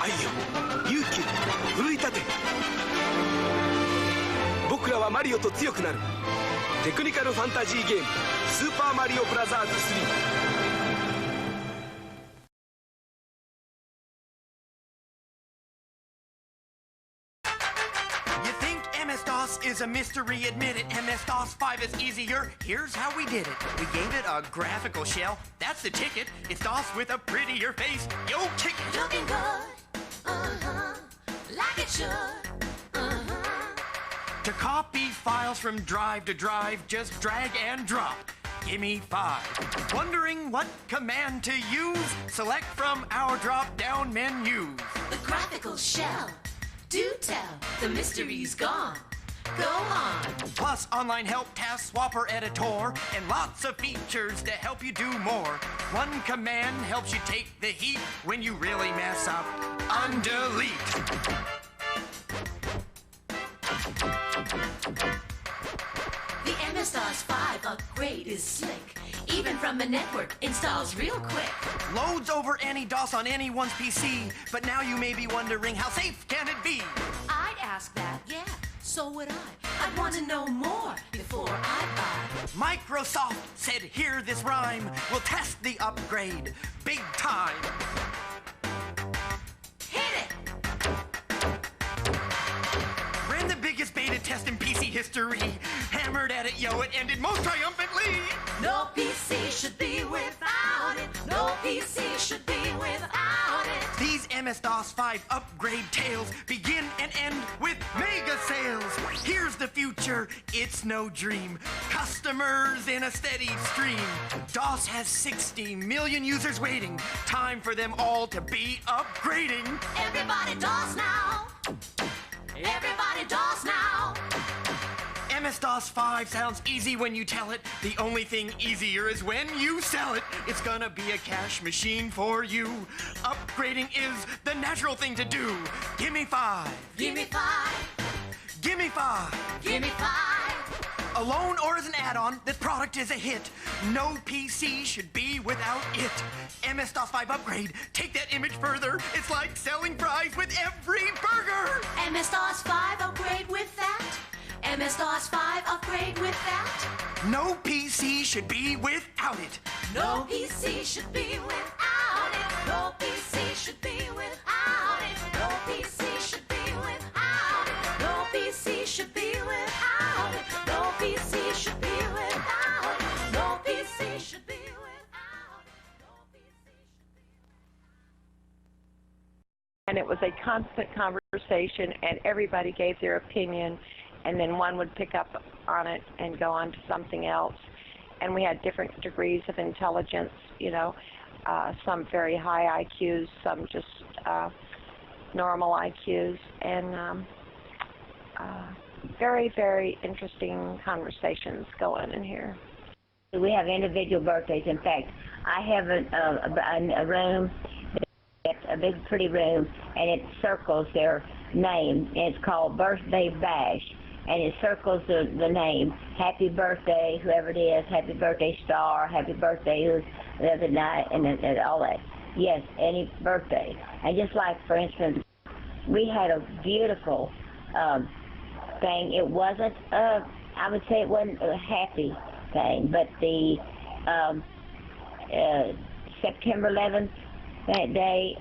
愛よ、勇気、奮い立て。僕らはマリオと強くなる。テクニカルファンタジーゲーム「スーパーマリオブラザーズ3」。MS-DOS is a mystery, admit it. MS-DOS 5 is easier. Here's how we did it. We gave it a graphical shell. That's the ticket. It's DOS with a prettier face. Yo, kick it. Looking good. Like it should. To copy files from drive to drive, just drag and drop. Gimme 5. Wondering what command to use? Select from our drop-down menus. The graphical shell. Do tell, the mystery's gone. Go on. Plus online help, task swapper, editor, and lots of features to help you do more. One command helps you take the heat when you really mess up. Undelete. The MS-DOS 5 upgrade is slick. Even from the network, installs real quick. Loads over any DOS on anyone's PC, but now you may be wondering how safe can it be? I'd ask that, yeah, so would I. I'd want to know more before I buy. Microsoft said, hear this rhyme. We'll test the upgrade big time. Hit it! Ran the biggest beta test in PC history. Hammered at it, yo, it ended most triumphantly. No PC should be without it. No PC should be without it. These MS-DOS 5 upgrade tales begin and end with mega sales. Here's the future, it's no dream. Customers in a steady stream. DOS has 60 million users waiting. Time for them all to be upgrading. Everybody DOS now. Everybody DOS now. MS-DOS 5 sounds easy when you tell it. The only thing easier is when you sell it. It's gonna be a cash machine for you. Upgrading is the natural thing to do. Gimme 5. Gimme 5. Gimme 5. Gimme 5. Alone or as an add-on, this product is a hit. No PC should be without it. MS-DOS 5 upgrade. Take that image further. It's like selling fries with every burger. MS-DOS 5 upgrade with that. MS-DOS 5 upgrade with that. No PC should be without it. No PC should be without it. No PC should be without it. No PC should be without it. No PC should be without it. No PC should be without it. No PC should be without it. No PC should be. And it was a constant conversation, and everybody gave their opinion. And then one would pick up on it and go on to something else. And we had different degrees of intelligence, you know, some very high IQs, some just normal IQs, and very, very interesting conversations going in here. We have individual birthdays. In fact, I have a room, a big pretty room, and it circles their name, and it's called Birthday Bash. And it circles the name. Happy birthday, whoever it is. Happy birthday, Star. Happy birthday, who's the other night, and all that. Yes, any birthday. And just like, for instance, we had a beautiful thing. It wasn't, I would say it wasn't a happy thing, but the September 11th, that day,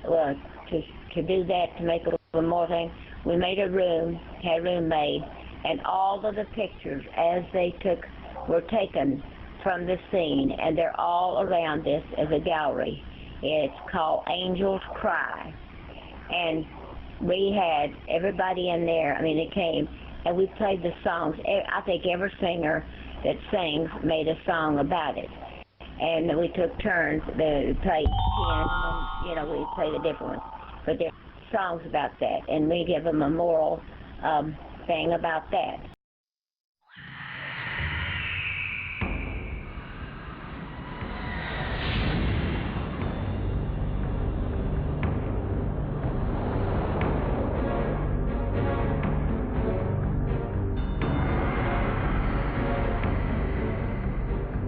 to do that, to make it a little more thing, we made a room, had a room made, and all of the pictures as they were taken from the scene, and they're all around this as a gallery. It's called Angels Cry. And we had everybody in there, I mean, they came, and we played the songs. I think every singer that sings made a song about it. And we took turns, they played 10, and, you know, we played a different one. But there are songs about that, and we give them a moral thing about that.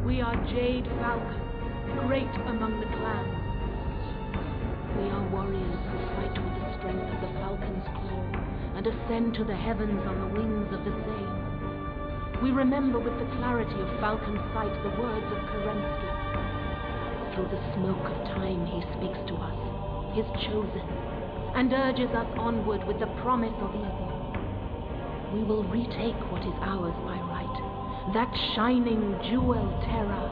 We are Jade Falcon, great among the clans. We are warriors who fight with the strength of the falcon's claw and ascend to the heavens on the wings of the same. We remember with the clarity of falcon sight the words of Kerensky. Through the smoke of time he speaks to us, his chosen, and urges us onward with the promise of evil. We will retake what is ours by right, that shining jewel terror.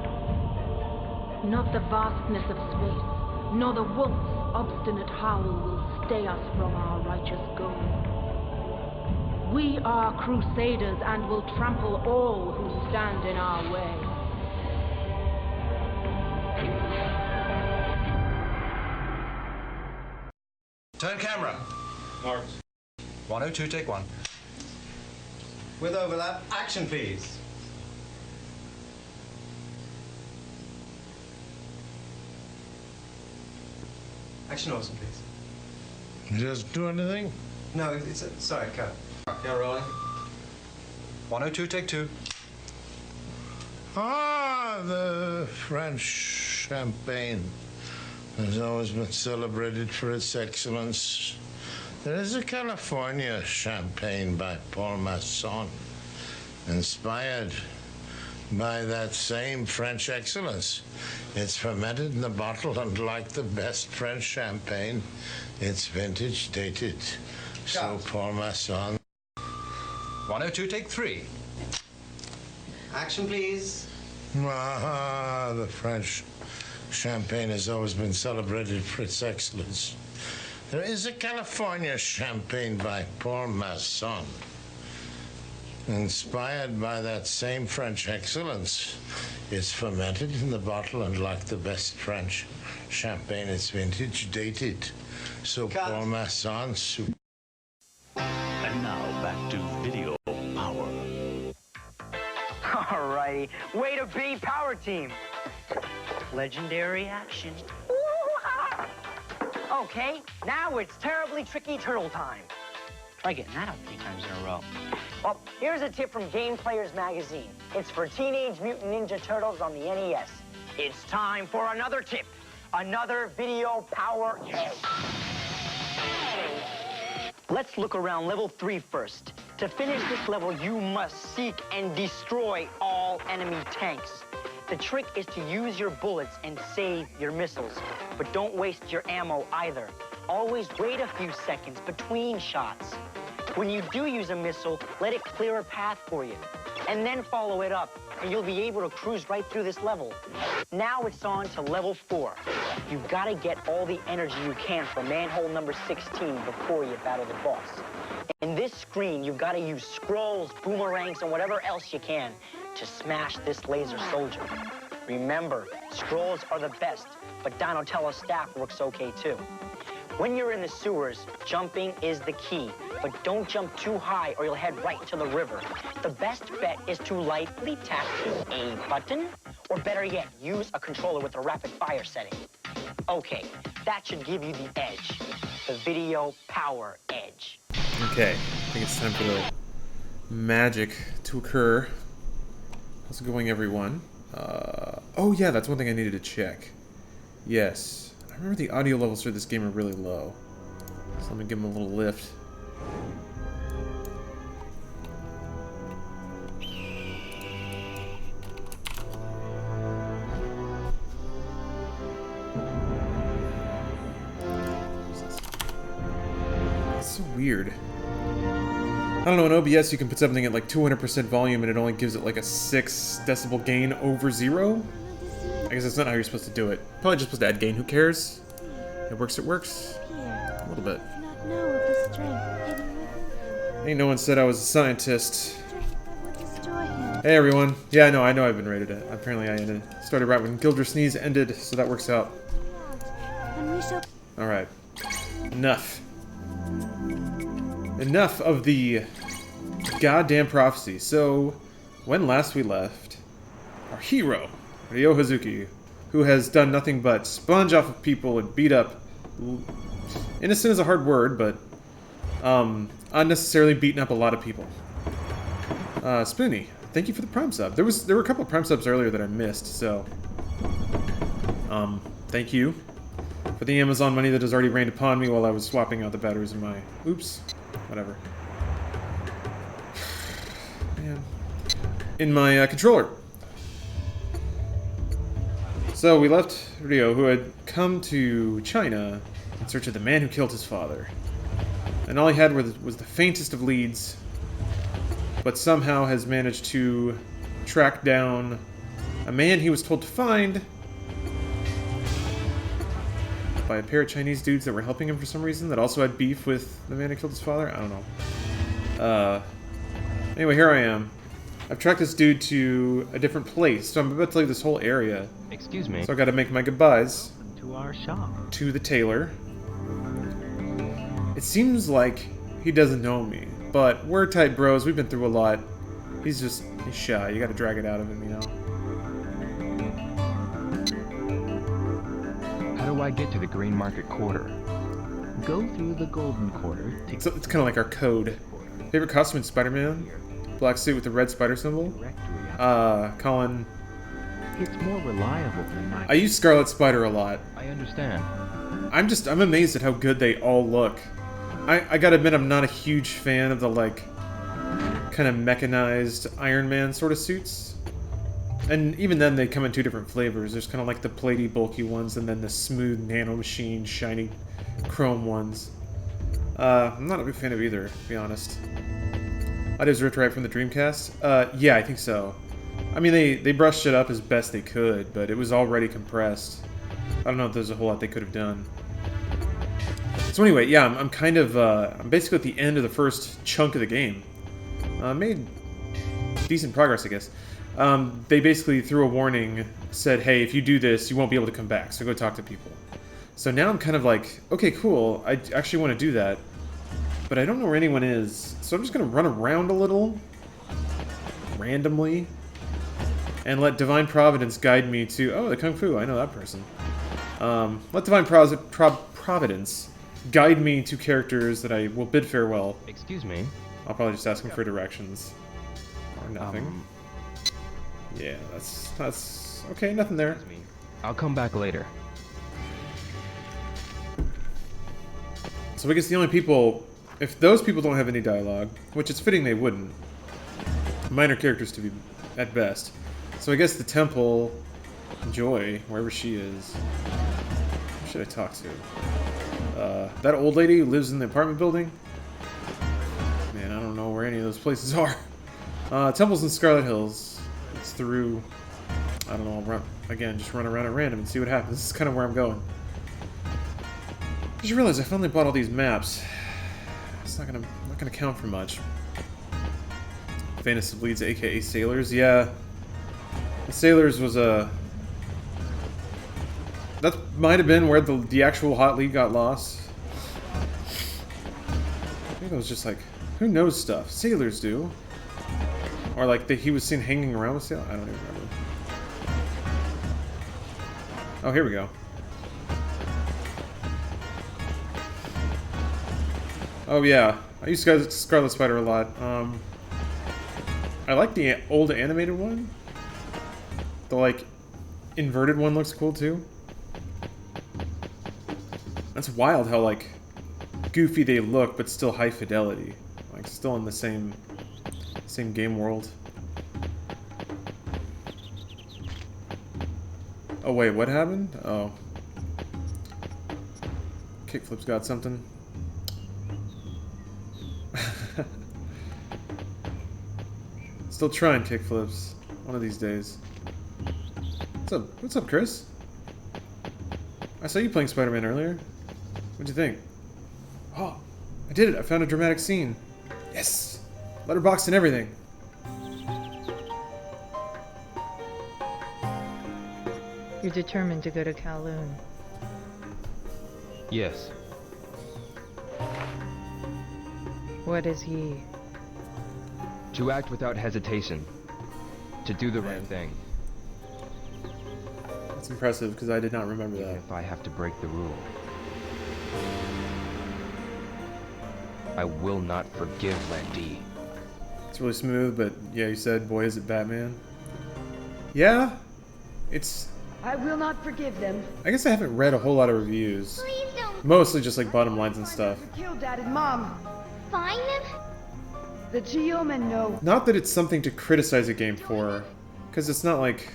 Not the vastness of space, nor the wolf's obstinate howl will stay us from our righteous goal. We are crusaders and will trample all who stand in our way. Turn camera. Marked. 102, take 1. With overlap, action please. Action awesome, please. Just do anything? No, it's sorry, cut. Yeah, rolling. 102, take 2. Ah, the French champagne has always been celebrated for its excellence. There is a California champagne by Paul Masson, inspired by that same French excellence. It's fermented in the bottle, and like the best French champagne, it's vintage dated. So Paul Masson. 102, take 3. Action please. Ah, the French champagne has always been celebrated for its excellence. There is a California champagne by Paul Masson, inspired by that same French excellence. It's fermented in the bottle, and like the best French champagne, it's vintage dated. So Cut. Paul Masson. And now back to video power. Alrighty, way to be, power team. Legendary action. Okay, now it's terribly tricky turtle time. Try getting that up 3 times in a row. Well, here's a tip from Game Players Magazine. It's for Teenage Mutant Ninja Turtles on the NES. It's time for another tip. Another video power edge. Let's look around level 3 first. To finish this level, you must seek and destroy all enemy tanks. The trick is to use your bullets and save your missiles, but don't waste your ammo either. Always wait a few seconds between shots. When you do use a missile, let it clear a path for you, and then follow it up, and you'll be able to cruise right through this level. Now it's on to level 4. You've got to get all the energy you can from manhole number 16 before you battle the boss. In this screen, you've got to use scrolls, boomerangs, and whatever else you can to smash this laser soldier. Remember, scrolls are the best, but Donatello's staff works okay too. When you're in the sewers, jumping is the key, but don't jump too high or you'll head right to the river. The best bet is to lightly tap a button, or better yet, use a controller with a rapid fire setting. Okay, that should give you the edge, the video power edge. Okay, I think it's time for the magic to occur. How's it going, everyone? Oh yeah, that's one thing I needed to check. Yes, I remember the audio levels for this game are really low. So let me give them a little lift. It's so weird. I don't know, in OBS you can put something at like 200% volume and it only gives it like a 6 decibel gain over 0. I guess that's not how you're supposed to do it. Probably just supposed to add gain, who cares? It works, it works. A little bit. Ain't no one said I was a scientist. Hey everyone. Yeah, I know I've been rated. Apparently I started right when Gildra Sneeze ended, so that works out. Alright. Enough. Enough of the goddamn prophecy. So, when last we left, our hero, Ryo Hazuki, who has done nothing but sponge off of people and beat up... Innocent is a hard word, but... unnecessarily beaten up a lot of people. Spoonie, thank you for the Prime sub. There were a couple of Prime subs earlier that I missed, so... thank you. For the Amazon money that has already rained upon me while I was swapping out the batteries in my... Oops. Whatever. Man. In my controller. So we left Rio, who had come to China in search of the man who killed his father. And all he had was the faintest of leads, but somehow has managed to track down a man he was told to find by a pair of Chinese dudes that were helping him for some reason, that also had beef with the man who killed his father. I don't know. Anyway, here I am. I've tracked this dude to a different place, so I'm about to leave this whole area. Excuse me. So I gotta make my goodbyes. To our shop. To the tailor. It seems like he doesn't know me, but we're tight bros, we've been through a lot. He's shy, you gotta drag it out of him, you know? How do I get to the Green Market Quarter? Go through the Golden Quarter. So it's kind of like our code. Favorite costume in Spider-Man? Black suit with the red spider symbol? Colin. It's more reliable than my... I use Scarlet Spider a lot. I understand. I'm amazed at how good they all look. I gotta admit, I'm not a huge fan of the, like, kind of mechanized Iron Man sort of suits. And even then, they come in two different flavors. There's kind of like the platey, bulky ones, and then the smooth nanomachine, shiny chrome ones. I'm not a big fan of either, to be honest. Audio's ripped right from the Dreamcast? Yeah, I think so. I mean, they brushed it up as best they could, but it was already compressed. I don't know if there's a whole lot they could have done. So anyway, yeah, I'm kind of, I'm basically at the end of the first chunk of the game. Made decent progress, I guess. They basically, threw a warning, said, hey, if you do this, you won't be able to come back, so go talk to people. So now I'm kind of like, okay, cool, I actually want to do that, but I don't know where anyone is, so I'm just going to run around a little, randomly, and let Divine Providence guide me to, oh, the Kung Fu, I know that person. Let Divine Providence guide me to characters that I will bid farewell. Excuse me? I'll probably just ask him for directions. Or nothing. Yeah, that's... Okay, nothing there. I'll come back later. So I guess the only people... If those people don't have any dialogue, which it's fitting they wouldn't, minor characters to be at best. So I guess the temple, Joy, wherever she is. Who should I talk to? That old lady who lives in the apartment building? Man, I don't know where any of those places are. Temple's in Scarlet Hills. It's through... I don't know, again, just run around at random and see what happens. This is kind of where I'm going. I just realized I finally bought all these maps. It's not gonna count for much. Famous Bleeds, aka Sailors. Yeah. The Sailors was a... That might have been where the actual Hot League got lost. I think it was just like, who knows stuff? Sailors do. Or like he was seen hanging around with sailors? I don't even remember. Oh, here we go. Oh yeah, I use Scarlet Spider a lot. I like the old animated one. The like inverted one looks cool too. That's wild how like goofy they look, but still high fidelity. Like still in the same game world. Oh wait, what happened? Oh. Kickflip's got something. Still trying kickflips. One of these days. What's up? What's up, Chris? I saw you playing Spider-Man earlier. What'd you think? Oh, I did it. I found a dramatic scene. Yes! Letterboxed and everything. You're determined to go to Kowloon. Yes. What is he? To act without hesitation. To do the right thing. That's impressive, because I did not remember that. If I have to break the rule. I will not forgive Landy. It's really smooth, but yeah, you said, boy, is it Batman. Yeah, it's I will not forgive them. I guess I haven't read a whole lot of reviews. Please don't Mostly just like bottom lines and stuff. Kill Dad and Mom. find them. The Geomen know. Not that it's something to criticize a game for, because it's not like...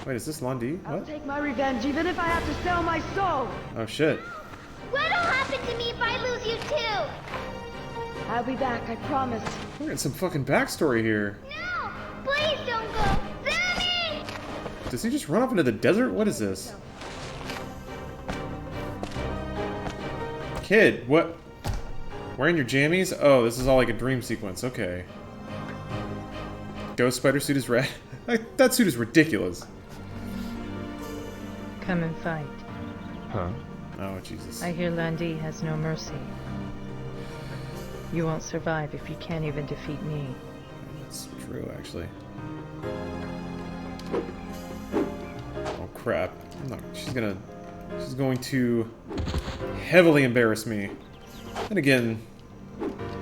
Wait, is this Londi? I'll What? take my revenge even if I have to sell my soul. Oh shit. What'll happen to me if I lose you too? I'll be back, I promise. We're getting some fucking backstory here. No! Please don't go! Sammy! Does he just run off into the desert? What is this? Kid, what? Wearing your jammies? Oh, this is all like a dream sequence. Okay. Ghost spider suit is red. That suit is ridiculous. Come and fight. Huh? Oh, Jesus. I hear Landi has no mercy. You won't survive if you can't even defeat me. That's true, actually. Oh, crap. No, she's going to heavily embarrass me. And again,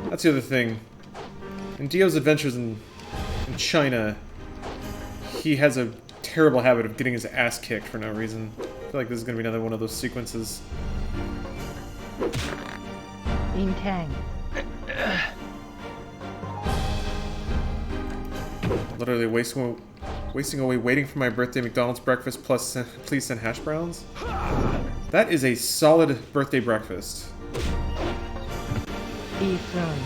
that's the other thing. In Dio's adventures in China, he has a terrible habit of getting his ass kicked for no reason. I feel like this is going to be another one of those sequences. In Tang. Literally wasting away waiting for my birthday McDonald's breakfast plus please send hash browns. That is a solid birthday breakfast. Ethan.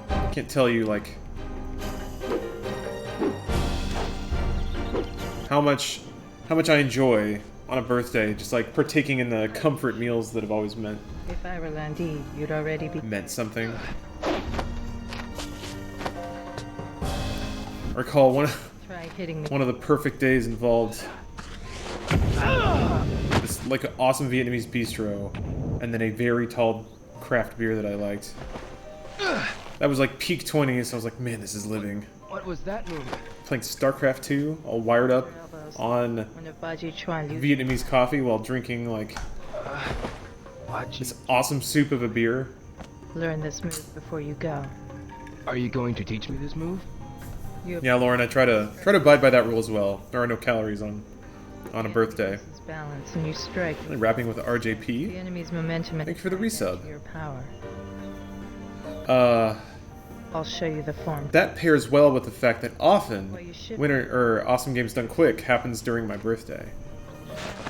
I can't tell you, like, how much I enjoy on a birthday just like partaking in the comfort meals that have always meant If I were Landi, you'd already be meant something. I recall one of the perfect days involved this like an awesome Vietnamese bistro and then a very tall craft beer that I liked. That was like peak 20s, so I was like, man, this is living. What was that move? Playing StarCraft 2, all wired up on Vietnamese coffee while drinking like this awesome soup of a beer. learn this move before you go. Are you going to teach me this move? Yeah, Lauren, I try to abide by that rule as well. There are no calories on a birthday. Balance and you strike. Really rapping with RJP. The enemy's momentum. Thank you for the resub. Your power. I'll show you the form. That pairs well with the fact that often Awesome Games Done Quick happens during my birthday.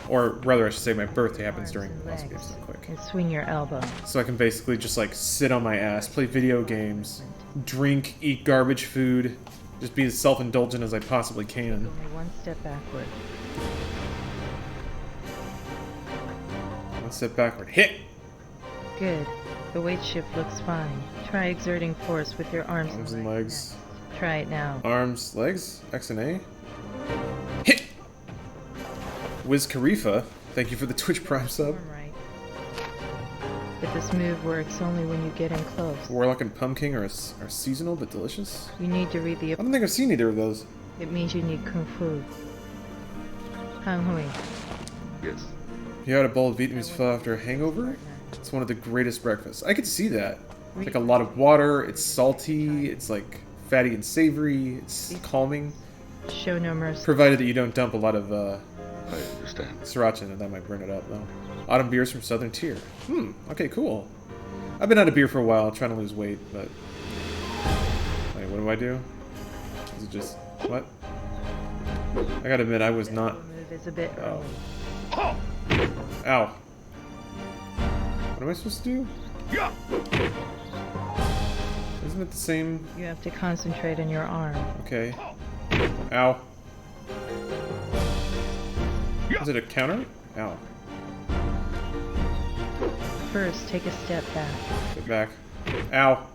Or rather, I should say my birthday happens during Awesome Games Done Quick. And swing your elbow. So I can basically just like sit on my ass, play video games, drink, eat garbage food, just be as self-indulgent as I possibly can. Only one step backward. One step backward. Hit! Good. The weight shift looks fine. Try exerting force with your arms and legs. Try it now. Arms, legs, X and A. Hit! Wiz Khalifa, thank you for the Twitch Prime sub. Right. But this move works only when you get in close. Warlock and Pumpkin are seasonal but delicious. You need to read the... I don't think I've seen either of those. It means you need Kung Fu. Hang Hui. Yes. You had a bowl of Vietnamese pho after a hangover? It's one of the greatest breakfasts. I could see that. It's like a lot of water, it's salty, it's like fatty and savory, it's calming. Show no mercy. Provided that you don't dump a lot of I understand. sriracha in it, that might burn it up though. Autumn beers from Southern Tier. Okay, cool. I've been out of beer for a while, trying to lose weight, but... Wait, what do I do? Is it just... what? I gotta admit, I was not... Move is a bit early. Ow. What am I supposed to do? Yeah. Isn't it the same? You have to concentrate on your arm. Okay. Ow. Is it a counter? Ow. First, take a step back. Get back. Ow.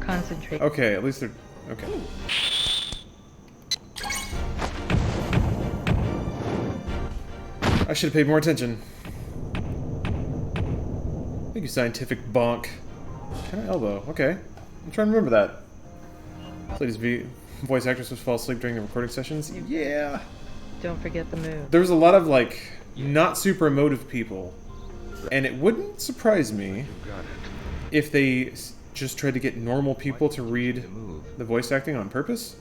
Concentrate. Okay, at least they're... okay. I should have paid more attention. Thank you, scientific bonk. Kind of elbow. Okay. I'm trying to remember that. Played voice actress was fall asleep during the recording sessions. Yeah. Don't forget the move. There was a lot of like not super emotive people And it wouldn't surprise me if they just tried to get normal people to read the voice acting on purpose.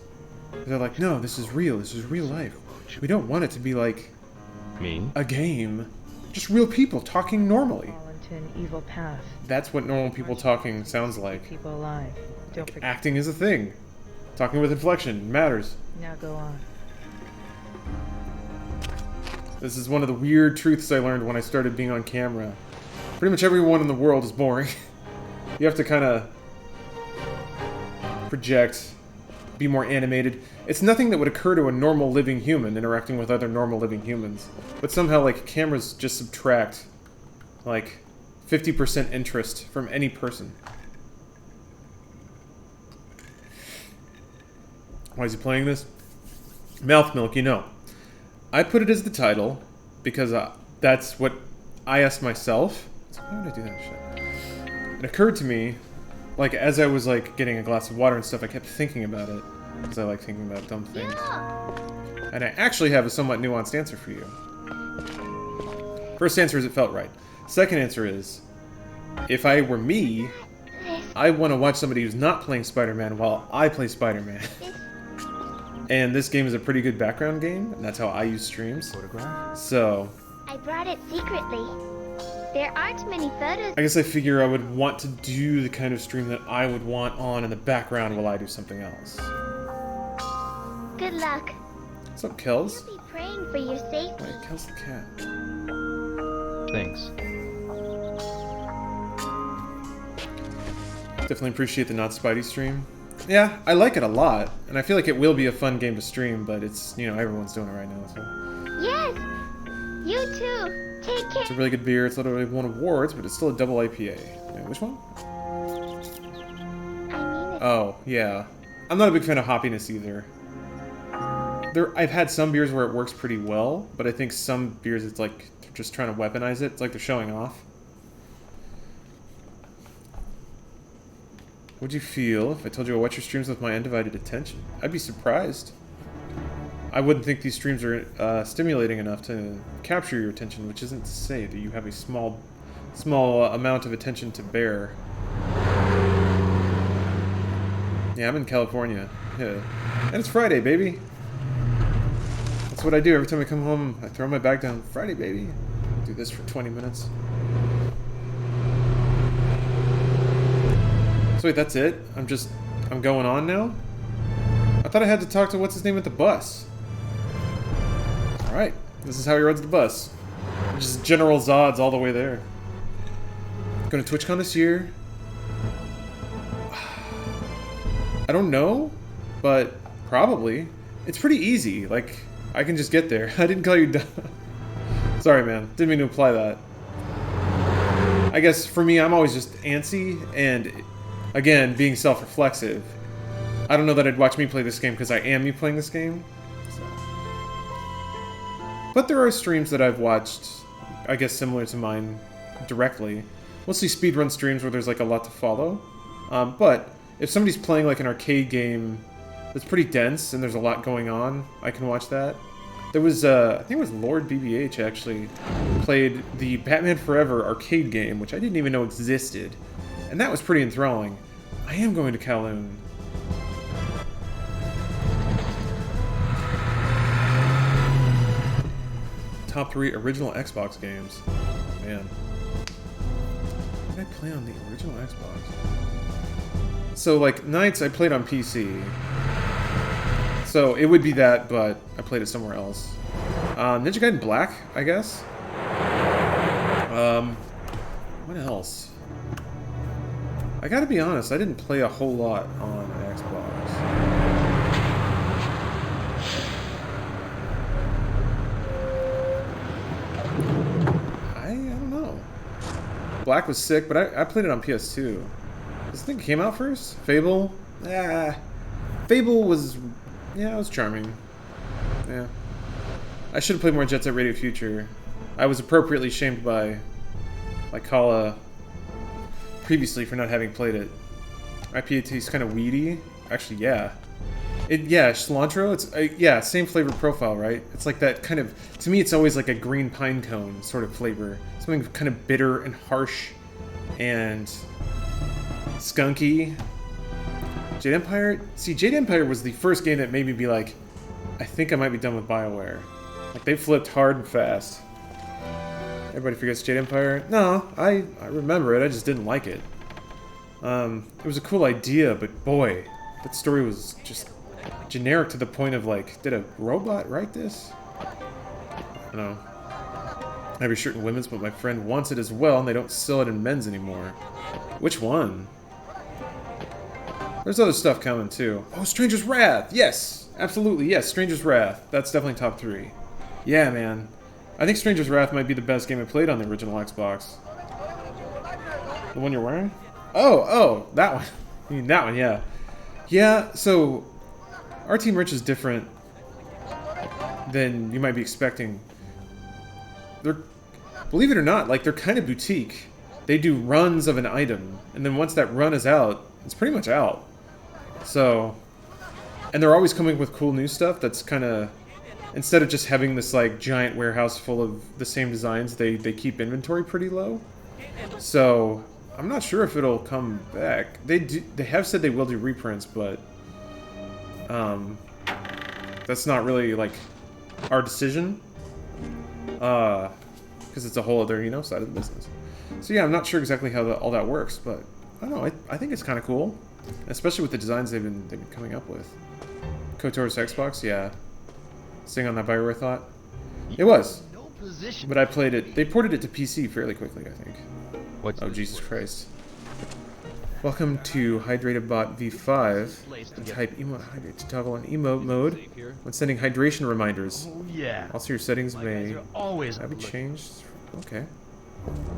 They're like, no, this is real life. We don't want it to be like a game. Just real people talking normally. Fall into an evil path. That's what normal people talking sounds like. People alive. Don't forget. Acting is a thing. Talking with inflection matters. Now go on. This is one of the weird truths I learned when I started being on camera. Pretty much everyone in the world is boring. You have to kind of project, be more animated. It's nothing that would occur to a normal living human interacting with other normal living humans. But somehow, like, cameras just subtract, like, 50% interest from any person. Why is he playing this? Mouth milk, you know. I put it as the title because that's what I asked myself. So why would I do that shit? It occurred to me, like, as I was, like, getting a glass of water and stuff, I kept thinking about it. Because I like thinking about dumb things. And I actually have a somewhat nuanced answer for you. First answer is it felt right. Second answer is, if I were me, I want to watch somebody who's not playing Spider-Man while I play Spider-Man. And this game is a pretty good background game, and that's how I use streams. So I brought it secretly. There aren't many photos. I guess I figure I would want to do the kind of stream that I would want on in the background while I do something else. Good luck. What's up, Kels? I'll be praying for your safety. Wait, Kels the cat. Thanks. Definitely appreciate the Not Spidey stream. Yeah, I like it a lot, and I feel like it will be a fun game to stream, but it's, you know, everyone's doing it right now, so. Yes! You too! Take care! It's a really good beer, it's literally won awards, but it's still a double IPA. Wait, which one? Oh, yeah. I'm not a big fan of hoppiness either. I've had some beers where it works pretty well, but I think some beers it's like they're just trying to weaponize it. It's like they're showing off. What'd you feel if I told you I watch your streams with my undivided attention? I'd be surprised. I wouldn't think these streams are stimulating enough to capture your attention, which isn't to say that you have a small amount of attention to bear. Yeah, I'm in California. Yeah. And it's Friday, baby. That's what I do every time I come home. I throw my bag down. Friday, baby. I do this for 20 minutes. So wait, that's it? I'm going on now? I thought I had to talk to what's his name at the bus. Alright, this is how he rides the bus. Just General Zod's all the way there. Going to TwitchCon this year? I don't know, but probably. It's pretty easy, like, I can just get there. I didn't call you dumb. Sorry, man. Didn't mean to imply that. I guess, for me, I'm always just antsy, and, again, being self-reflexive. I don't know that I'd watch me play this game because I am me playing this game. So. But there are streams that I've watched, I guess, similar to mine directly. Mostly speedrun streams where there's, like, a lot to follow. But if somebody's playing, like, an arcade game that's pretty dense and there's a lot going on, I can watch that. There was, I think it was Lord BBH, actually, played the Batman Forever arcade game, which I didn't even know existed. And that was pretty enthralling. I am going to Kowloon. Top 3 original Xbox games. Oh, man. What did I play on the original Xbox? So, like, Nights I played on PC. So, it would be that, but I played it somewhere else. Ninja Gaiden Black, I guess? What else? I gotta be honest, I didn't play a whole lot on Xbox. I don't know. Black was sick, but I played it on PS2. Does the thing came out first? Fable? Fable was... yeah, it was charming. Yeah. I should have played more Jet Set Radio Future. I was appropriately shamed by Kala previously for not having played it. IPA tastes kind of weedy. Actually, yeah. Yeah, cilantro. It's yeah, same flavor profile, right? It's like that kind of. To me, it's always like a green pine cone sort of flavor. Something kind of bitter and harsh, and skunky. Jade Empire. See, Jade Empire was the first game that made me be like, I think I might be done with BioWare. Like they flipped hard and fast. Everybody forgets Jade Empire. No, I remember it. I just didn't like it. It was a cool idea, but boy, that story was just generic to the point of like, did a robot write this? I don't know. I have a shirt in women's, but my friend wants it as well, and they don't sell it in men's anymore. Which one? There's other stuff coming too. Oh, Stranger's Wrath! Yes! Absolutely, yes, Stranger's Wrath. That's definitely top 3. Yeah, man. I think Stranger's Wrath might be the best game I played on the original Xbox. The one you're wearing? Oh, that one. You mean that one, yeah. Yeah, so RT merch is different than you might be expecting. They're, believe it or not, like they're kind of boutique. They do runs of an item, and then once that run is out, it's pretty much out. So, and they're always coming with cool new stuff that's kind of, instead of just having this like giant warehouse full of the same designs, they keep inventory pretty low. So, I'm not sure if it'll come back. They have said they will do reprints, but that's not really like our decision, because it's a whole other, you know, side of the business. So yeah, I'm not sure exactly how all that works, but I don't know. I think it's kind of cool, especially with the designs they've been coming up with. KOTOR's Xbox, yeah. Sitting on that BioWare thought. It was, but I played it. They ported it to PC fairly quickly, I think. Oh Jesus Christ! Welcome to Hydrated Bot V5. And type emote hydrate to toggle on emote mode when sending hydration reminders. Oh yeah. Also, your settings may always have changed. Okay.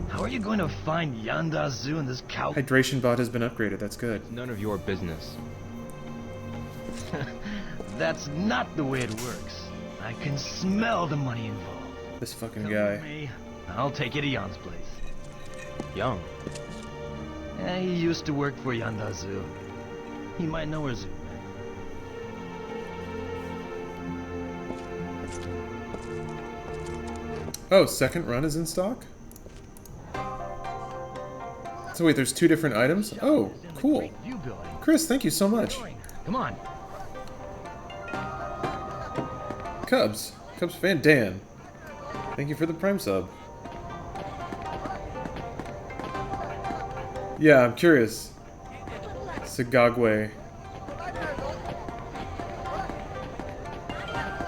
How are you going to find Yandazu in this cow? Hydration bot has been upgraded. That's good. None of your business. That's not the way it works. I can smell the money involved. This fucking guy. I'll take you to Jan's place. Young. Yeah, he used to work for Yandazu. He might know her Zoo. Oh, second run is in stock? So wait, there's 2 different items? Oh, cool. Chris, thank you so much. Come on. Cubs fan Dan. Thank you for the Prime sub. Yeah, I'm curious. Sagagwe.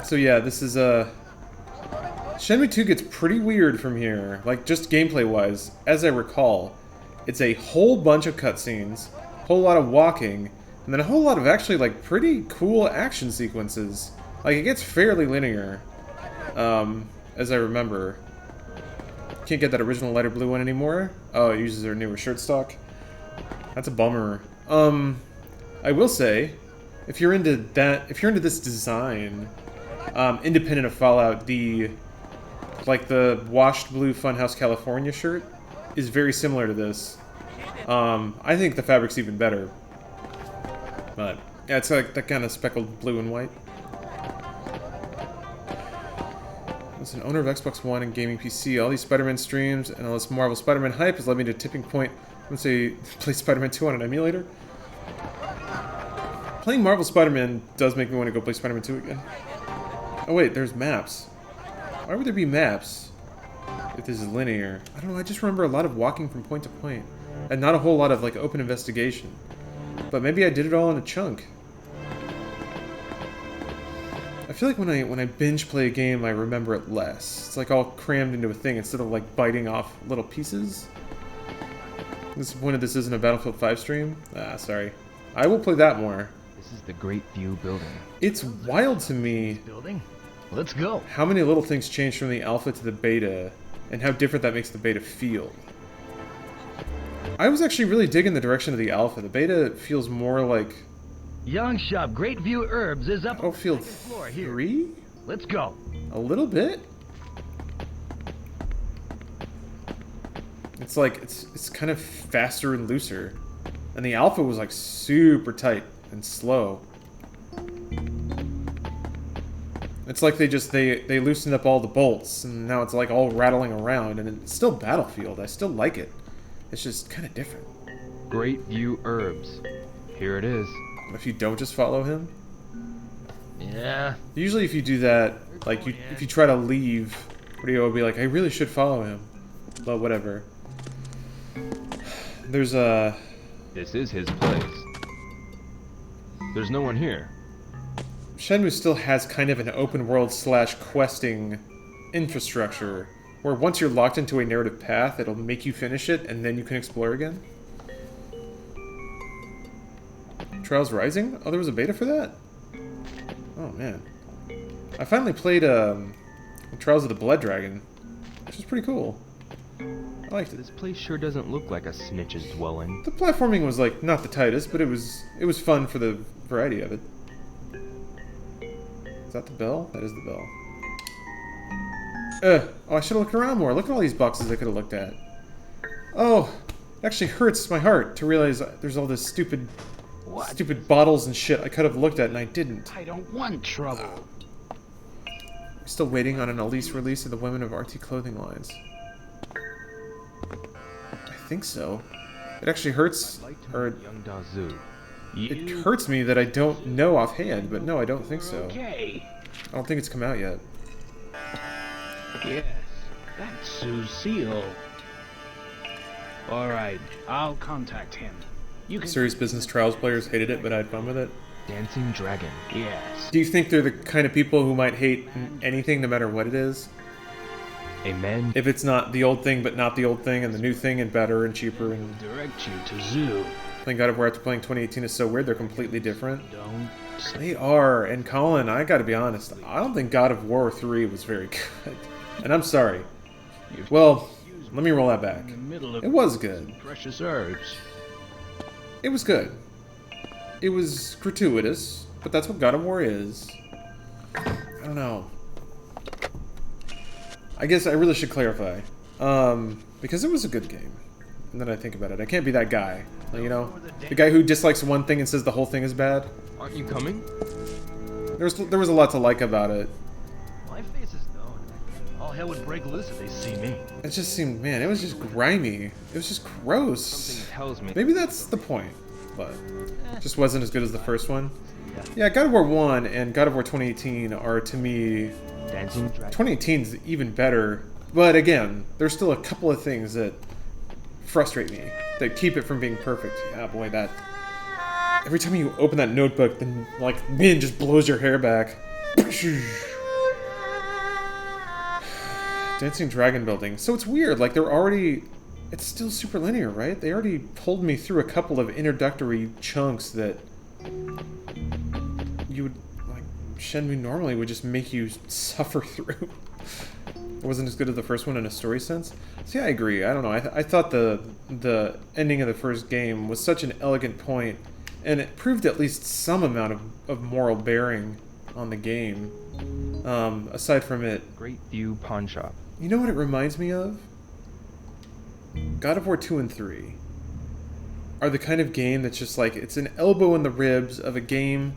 So yeah, this is Shenmue 2 gets pretty weird from here, like just gameplay-wise. As I recall, it's a whole bunch of cutscenes, a whole lot of walking, and then a whole lot of actually like pretty cool action sequences. Like it gets fairly linear, as I remember. Can't get that original lighter blue one anymore. Oh, it uses their newer shirt stock. That's a bummer. I will say, if you're into this design, independent of Fallout, the washed blue Funhouse California shirt is very similar to this. I think the fabric's even better. But yeah, it's like that kind of speckled blue and white. As an owner of Xbox One and gaming PC, all these Spider-Man streams and all this Marvel Spider-Man hype has led me to a tipping point. I'm gonna say play Spider-Man 2 on an emulator. Playing Marvel Spider-Man does make me want to go play Spider-Man 2 again. Oh wait, there's maps. Why would there be maps if this is linear? I don't know, I just remember a lot of walking from point to point. And not a whole lot of like open investigation. But maybe I did it all in a chunk. I feel like when I binge play a game, I remember it less. It's like all crammed into a thing instead of like biting off little pieces. I'm disappointed this isn't a Battlefield 5 stream. Ah, sorry. I will play that more. This is the Great View building. It's wild to me. Building? Let's go. How many little things change from the alpha to the beta, and how different that makes the beta feel. I was actually really digging the direction of the alpha. The beta feels more like... Young Shop Great View Herbs is up on the Field floor here. 3? Let's go. A little bit? It's like, it's kind of faster and looser. And the alpha was like super tight and slow. It's like they loosened up all the bolts, and now it's like all rattling around, and it's still Battlefield. I still like it. It's just kind of different. Great View Herbs. Here it is. If you don't just follow him? Yeah. Usually if you do that, like, if you try to leave, Rio will be like, I really should follow him. But whatever. There's a... This is his place. There's no one here. Shenmue still has kind of an open world / questing infrastructure, where once you're locked into a narrative path, it'll make you finish it, and then you can explore again. Trials Rising? Oh, there was a beta for that? Oh, man. I finally played Trials of the Blood Dragon, which is pretty cool. I liked it. This place sure doesn't look like a snitch's dwelling. The platforming was, like, not the tightest, but it was fun for the variety of it. Is that the bell? That is the bell. Oh, I should have looked around more. Look at all these boxes I could have looked at. Oh, it actually hurts my heart to realize there's all this stupid bottles and shit I could have looked at and I didn't. I don't want trouble. Still waiting on an Elise release of the Women of RT clothing lines. I think so. It actually hurts, or it hurts me that I don't know offhand, but no, I don't think so. Okay. I don't think it's come out yet. Yes, that's Lucille. All right, I'll contact him. You can. Serious Business Trials players hated it, but I had fun with it. Dancing Dragon. Yes. Do you think they're the kind of people who might hate anything no matter what it is? Amen. If it's not the old thing, but not the old thing, and the new thing, and better, and cheaper, and... Direct you to Zoo. Playing God of War after playing 2018 is so weird, they're completely different. Don't say... They are, and Colin, I gotta be honest, I don't think God of War 3 was very good. And I'm sorry. Well, let me roll that back. It was good. Precious herbs. It was good. It was gratuitous, but that's what God of War is. I don't know. I guess I really should clarify. Because it was a good game. And then I think about it. I can't be that guy. You know? The guy who dislikes one thing and says the whole thing is bad. Aren't you coming? There was a lot to like about it. My face is known. All hell would break loose if they see me. It just seemed, man, it was just grimy. It was just gross. Something tells me. Maybe that's the point. But it just wasn't as good as the first one. Yeah, God of War 1 and God of War 2018 are, to me... Dancing Dragon. 2018 is even better. But again, there's still a couple of things that frustrate me. That keep it from being perfect. Yeah, boy, that... Every time you open that notebook, then, like, wind just blows your hair back. Dancing Dragon building. So it's weird, like, they're already... It's still super linear, right? They already pulled me through a couple of introductory chunks that you would, like, Shenmue normally would just make you suffer through. It wasn't as good as the first one in a story sense. So yeah, I agree. I don't know. I thought the ending of the first game was such an elegant point, and it proved at least some amount of moral bearing on the game. Aside from it... Great View Pawn Shop. You know what it reminds me of? God of War 2 and 3 are the kind of game that's just like, it's an elbow in the ribs of a game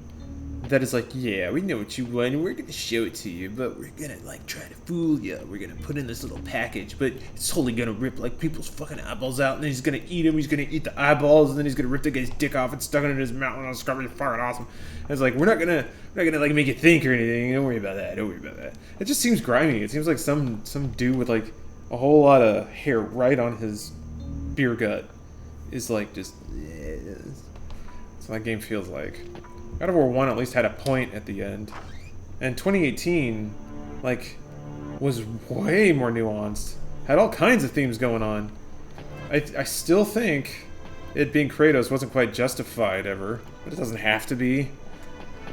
that is like, yeah, we know what you want, and we're gonna show it to you, but we're gonna, like, try to fool you. We're gonna put in this little package, but it's totally gonna rip, like, people's fucking eyeballs out, and then he's gonna eat them, he's gonna eat the eyeballs, and then he's gonna rip the guy's dick off and stuck it in his mouth, and it's gonna be fucking awesome. And it's like, we're not gonna, like, make you think or anything. Don't worry about that, don't worry about that. It just seems grimy. It seems like some dude with, like, a whole lot of hair right on his beer gut is like just... That's what that game feels like. God of War 1 at least had a point at the end. And 2018, like, was way more nuanced. Had all kinds of themes going on. I still think it being Kratos wasn't quite justified ever. But it doesn't have to be.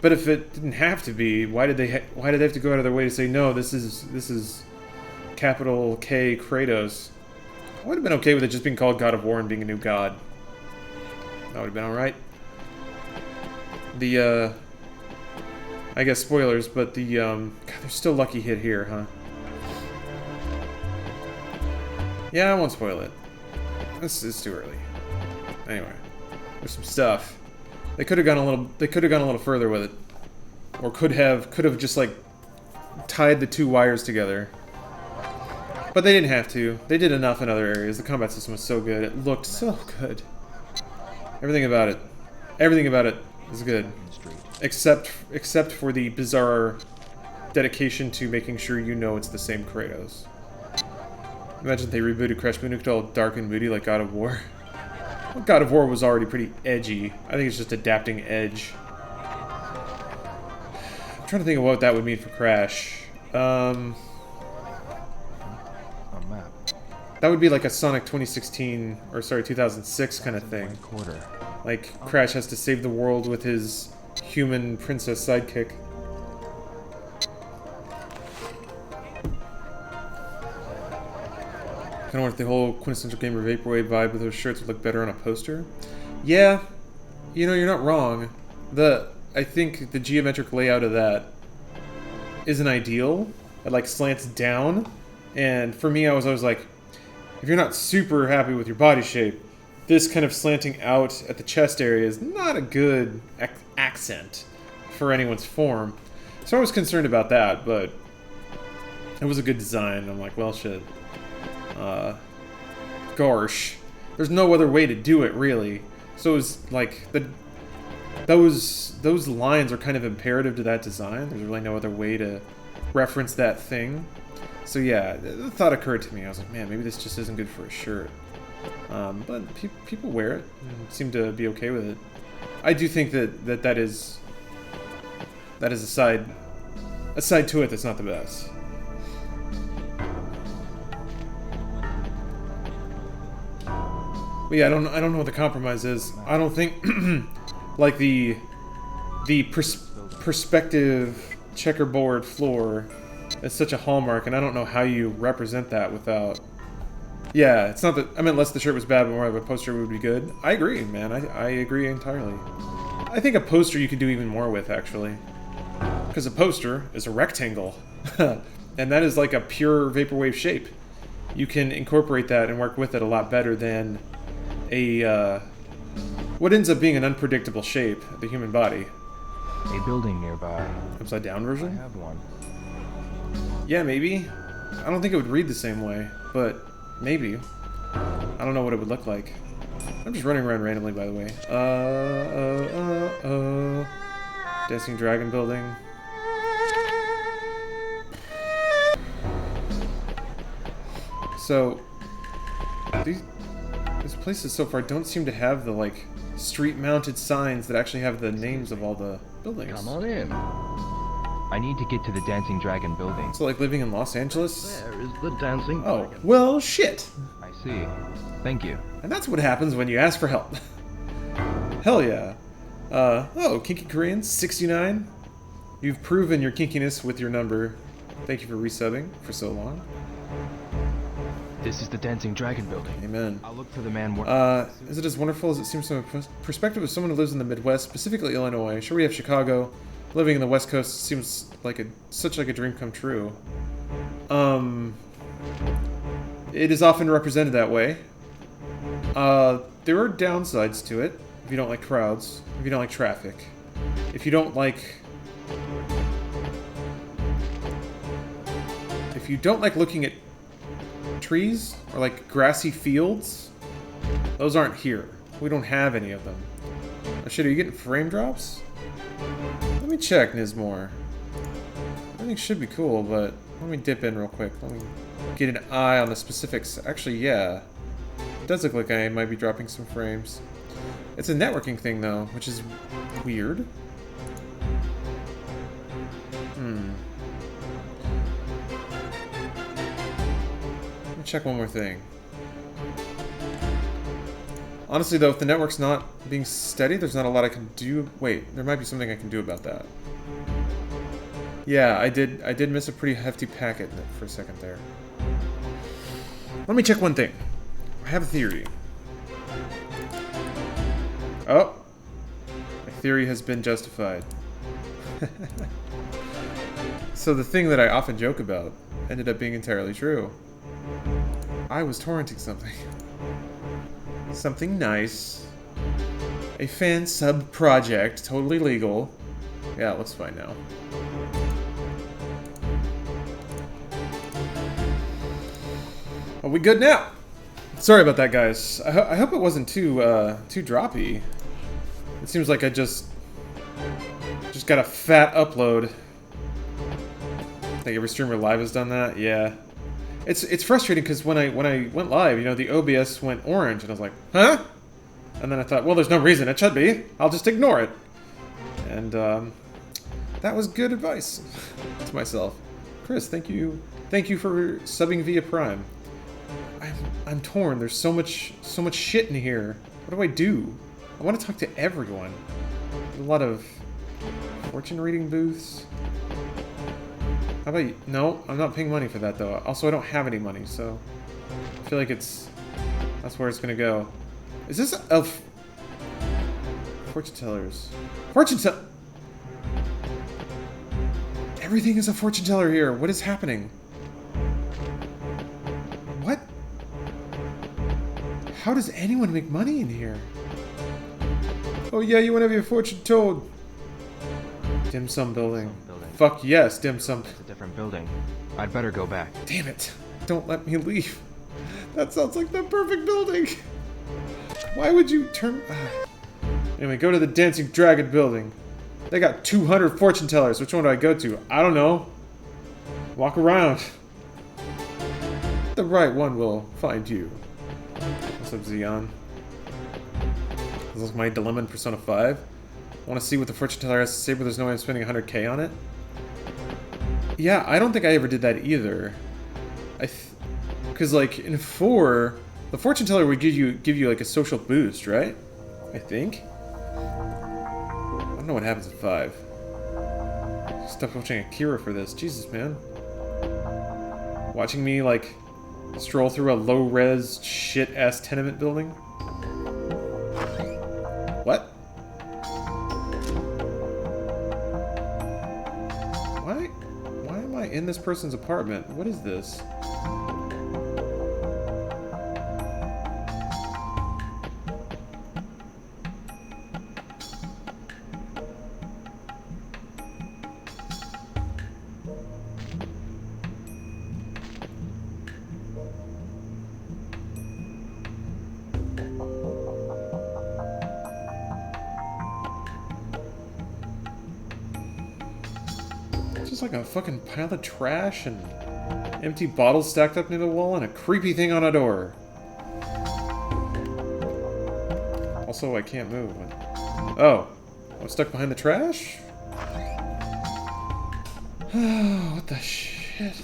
But if it didn't have to be, why did they have to go out of their way to say, no, this is capital K Kratos? I would have been okay with it just being called God of War and being a new god. That would have been alright. I guess spoilers, but God, there's still lucky hit here, huh? Yeah, I won't spoil it. This is too early. Anyway, there's some stuff. They could have gone a little further with it. Or could have just, like, tied the two wires together. But they didn't have to. They did enough in other areas. The combat system was so good. It looked so good. Everything about it is good. Except for the bizarre dedication to making sure you know it's the same Kratos. Imagine if they rebooted Crash Bandicoot all dark and moody like God of War. Well, God of War was already pretty edgy. I think it's just adapting edge. I'm trying to think of what that would mean for Crash. That would be like a Sonic 2016, or sorry, 2006 kind of thing. Like, Crash has to save the world with his human princess sidekick. Kind of wonder if the whole quintessential gamer vaporwave vibe with those shirts would look better on a poster. Yeah, you know, you're not wrong. I think the geometric layout of that isn't ideal. It like slants down, and for me, I was always like, if you're not super happy with your body shape, this kind of slanting out at the chest area is not a good accent for anyone's form. So I was concerned about that, but it was a good design. I'm like, well, shit. Gosh. There's no other way to do it, really. So it was like, those lines are kind of imperative to that design. There's really no other way to reference that thing. So yeah, the thought occurred to me. I was like, man, maybe this just isn't good for a shirt. But people wear it and seem to be okay with it. I do think that is a side to it that's not the best. But yeah, I don't know what the compromise is. I don't think like the perspective checkerboard floor is such a hallmark, and I don't know how you represent that without. Yeah, it's not that I meant less the shirt was bad, but more of a poster would be good. I agree, man. I agree entirely. I think a poster you could do even more with, actually, because a poster is a rectangle, and that is like a pure vaporwave shape. You can incorporate that and work with it a lot better than a what ends up being an unpredictable shape, the human body. A building nearby. Upside down version? I have one. Yeah, maybe. I don't think it would read the same way, but maybe. I don't know what it would look like. I'm just running around randomly, by the way. Dancing Dragon building. So, these places so far don't seem to have the, like, street-mounted signs that actually have the names of all the buildings. Come on in. I need to get to the Dancing Dragon building. So, like, living in Los Angeles? There is the Dancing Oh, Dragon. well, shit. I see. Thank you. And that's what happens when you ask for help. Hell yeah. Oh, Kinky Korean, 69. You've proven your kinkiness with your number. Thank you for resubbing for so long. This is the Dancing Dragon building. Amen. I'll look for the man. Is it as wonderful as it seems from a perspective of someone who lives in the Midwest, specifically Illinois? Sure, we have Chicago. Living in the West Coast seems like such a dream come true. It is often represented that way. There are downsides to it. If you don't like crowds, if you don't like traffic, if you don't like looking at trees or like grassy fields, those aren't here. We don't have any of them. Oh shit, are you getting frame drops? Let me check, Nismore. Everything should be cool, but let me dip in real quick. Let me get an eye on the specifics. Actually, yeah. It does look like I might be dropping some frames. It's a networking thing, though, which is weird. Let me check one more thing. Honestly, though, if the network's not being steady, there's not a lot I can do. Wait, there might be something I can do about that. Yeah, I did miss a pretty hefty packet for a second there. Let me check one thing. I have a theory. Oh! My theory has been justified. So the thing that I often joke about ended up being entirely true. I was torrenting something. Something nice. A fan sub project, totally legal. Yeah, it looks fine now. we good now? Sorry about that, guys. I hope it wasn't too droppy. It seems like I just got a fat upload. I think every streamer live has done that. Yeah, it's frustrating because when I went live, you know, the OBS went orange, and I was like, huh? And then I thought, well, there's no reason it should be. I'll just ignore it. And that was good advice to myself. Chris, thank you for subbing via Prime. I'm torn. There's so much shit in here. What do I do? I want to talk to everyone. There's a lot of fortune reading booths. How about you? No, I'm not paying money for that though. Also, I don't have any money, so I feel like that's where it's gonna go. Is this a fortune tellers? Everything is a fortune teller here. What is happening? What? How does anyone make money in here? Oh yeah, you want to have your fortune told. Dim sum building. Fuck yes, dim sum. It's a different building. I'd better go back. Damn it. Don't let me leave. That sounds like the perfect building. Why would you turn... Anyway, go to the Dancing Dragon building. They got 200 fortune tellers. Which one do I go to? I don't know. Walk around. The right one will find you. What's up, Xeon? This is my dilemma in Persona 5. I want to see what the fortune teller has to say, but there's no way I'm spending 100k on it. Yeah, I don't think I ever did that either. Because like in 4, the fortune teller would give you like a social boost, right? I think. I don't know what happens at 5. Stop watching Akira for this. Jesus, man. Watching me like stroll through a low-res shit-ass tenement building. What? Why am I in this person's apartment? What is this? Like a fucking pile of trash and empty bottles stacked up near the wall and a creepy thing on a door. Also, I can't move. Oh, I'm stuck behind the trash? What the shit?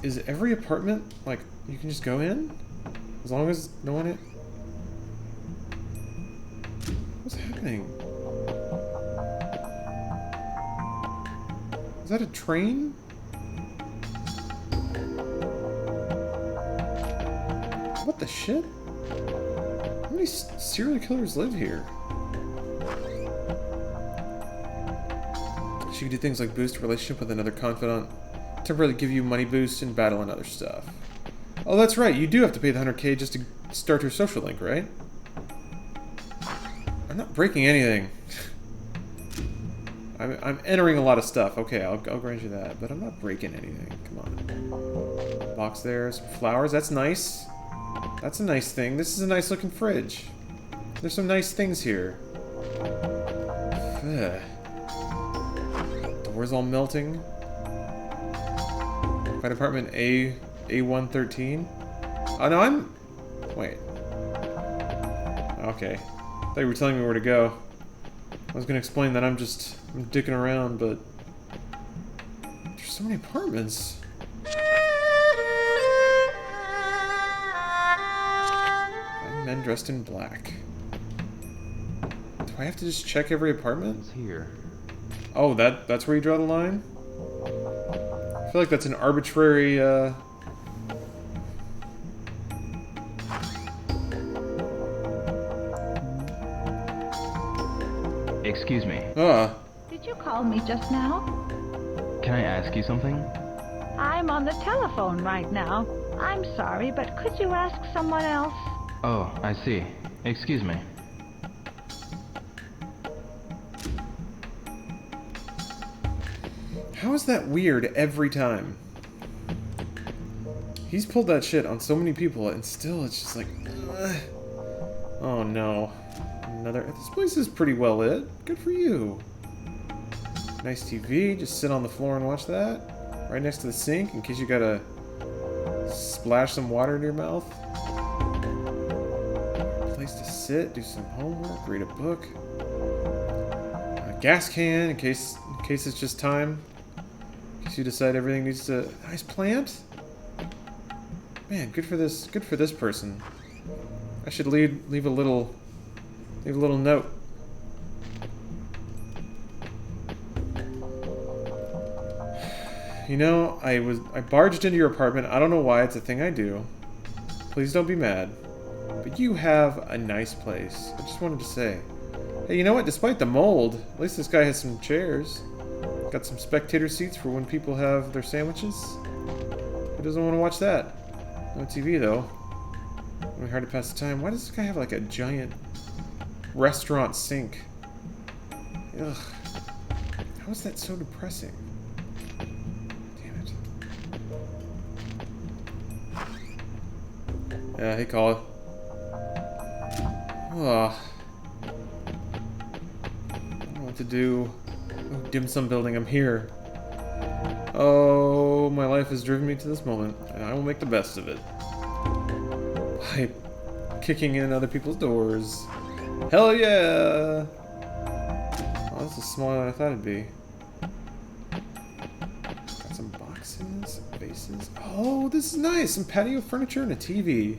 Is every apartment like you can just go in? As long as no one What's happening? Is that a train? What the shit? How many serial killers live here? She could do things like boost a relationship with another confidant, temporarily give you money boost, and battle and other stuff. Oh, that's right. You do have to pay the 100k just to start your social link, right? I'm not breaking anything. I'm entering a lot of stuff. Okay, I'll grant you that, but I'm not breaking anything. Come on. Box there, some flowers. That's nice. That's a nice thing. This is a nice looking fridge. There's some nice things here. Ugh. Doors all melting. Find apartment A113. Oh no, I'm... Wait. Okay. I thought you were telling me where to go. I was gonna explain that I'm dicking around, but there's so many apartments. And men dressed in black. Do I have to just check every apartment? It's here. Oh, that's where you draw the line? I feel like that's an arbitrary, Excuse me. Did you call me just now? Can I ask you something? I'm on the telephone right now. I'm sorry, but could you ask someone else? Oh, I see. Excuse me. How is that weird every time? He's pulled that shit on so many people, and still it's just like, ugh. Oh no. Another. This place is pretty well lit. Good for you. Nice TV. Just sit on the floor and watch that. Right next to the sink in case you gotta splash some water in your mouth. Place to sit, do some homework, read a book. A gas can in case it's just time. In case you decide everything needs to. Nice plant. Man, good for this person. I should leave a little note. You know, I barged into your apartment. I don't know why. It's a thing I do. Please don't be mad. But you have a nice place. I just wanted to say. Hey, you know what? Despite the mold, at least this guy has some chairs. Got some spectator seats for when people have their sandwiches. Who doesn't want to watch that? No TV though. It'll be hard to pass the time. Why does this guy have like a giant restaurant sink? Ugh. How is that so depressing? Damn it. Yeah, hey, call it. Ugh. I don't know what to do. Oh, dim sum building, I'm here. Oh, my life has driven me to this moment, and I will make the best of it. By kicking in other people's doors. Hell yeah! Oh, this is smaller than I thought it'd be. Got some boxes, vases. Oh, this is nice! Some patio furniture and a TV.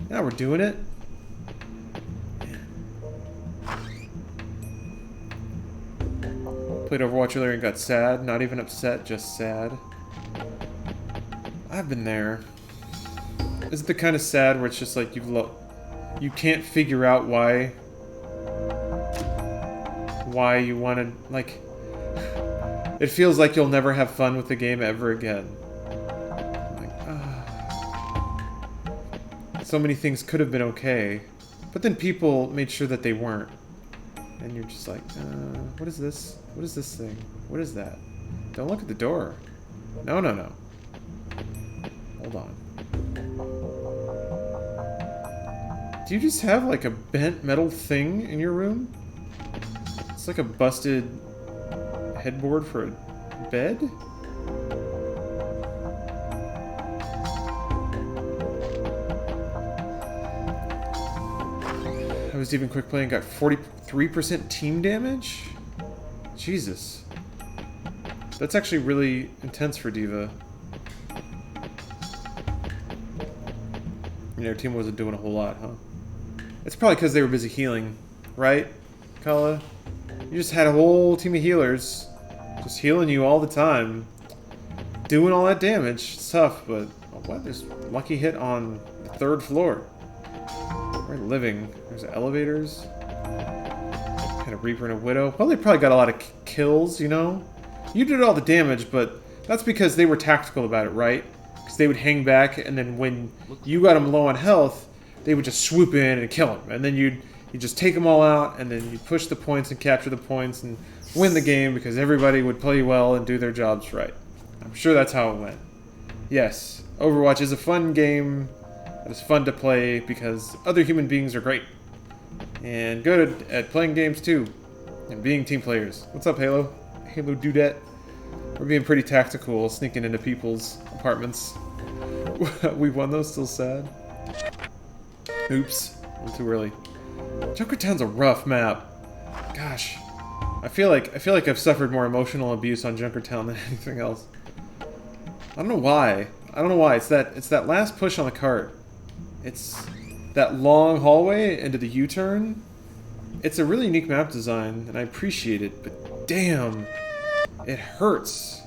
Now we're doing it. Played Overwatch earlier and got sad. Not even upset, just sad. I've been there. Is it the kind of sad where it's just like you can't figure out why you wanted, like, it feels like you'll never have fun with the game ever again. Like, so many things could have been okay, but then people made sure that they weren't. And you're just like, what is this? What is this thing? What is that? Don't look at the door. No, no, no. Hold on. Do you just have like a bent metal thing in your room? It's like a busted headboard for a bed? I was even quick playing, got 43% team damage? Jesus. That's actually really intense for D.Va. You know, team wasn't doing a whole lot, huh? It's probably because they were busy healing, right, Kala? You just had a whole team of healers just healing you all the time. Doing all that damage. It's tough, but... Oh, what? There's a lucky hit on the 3rd floor. We're living. There's elevators. Kind of Reaper and a Widow. Well, they probably got a lot of kills, you know? You did all the damage, but that's because they were tactical about it, right? Because they would hang back, and then when you got them low on health, they would just swoop in and kill them. And then you'd just take them all out, and then you'd push the points and capture the points and win the game because everybody would play well and do their jobs right. I'm sure that's how it went. Yes, Overwatch is a fun game. It's fun to play because other human beings are great. And good at playing games too. And being team players. What's up, Halo? Halo Dudette. We're being pretty tactical, sneaking into people's apartments. We won those, still sad. Oops. A little too early. Junkertown's a rough map. Gosh. I feel like I've suffered more emotional abuse on Junkertown than anything else. I don't know why. It's that last push on the cart. It's that long hallway into the U-turn. It's a really unique map design, and I appreciate it, but damn, it hurts.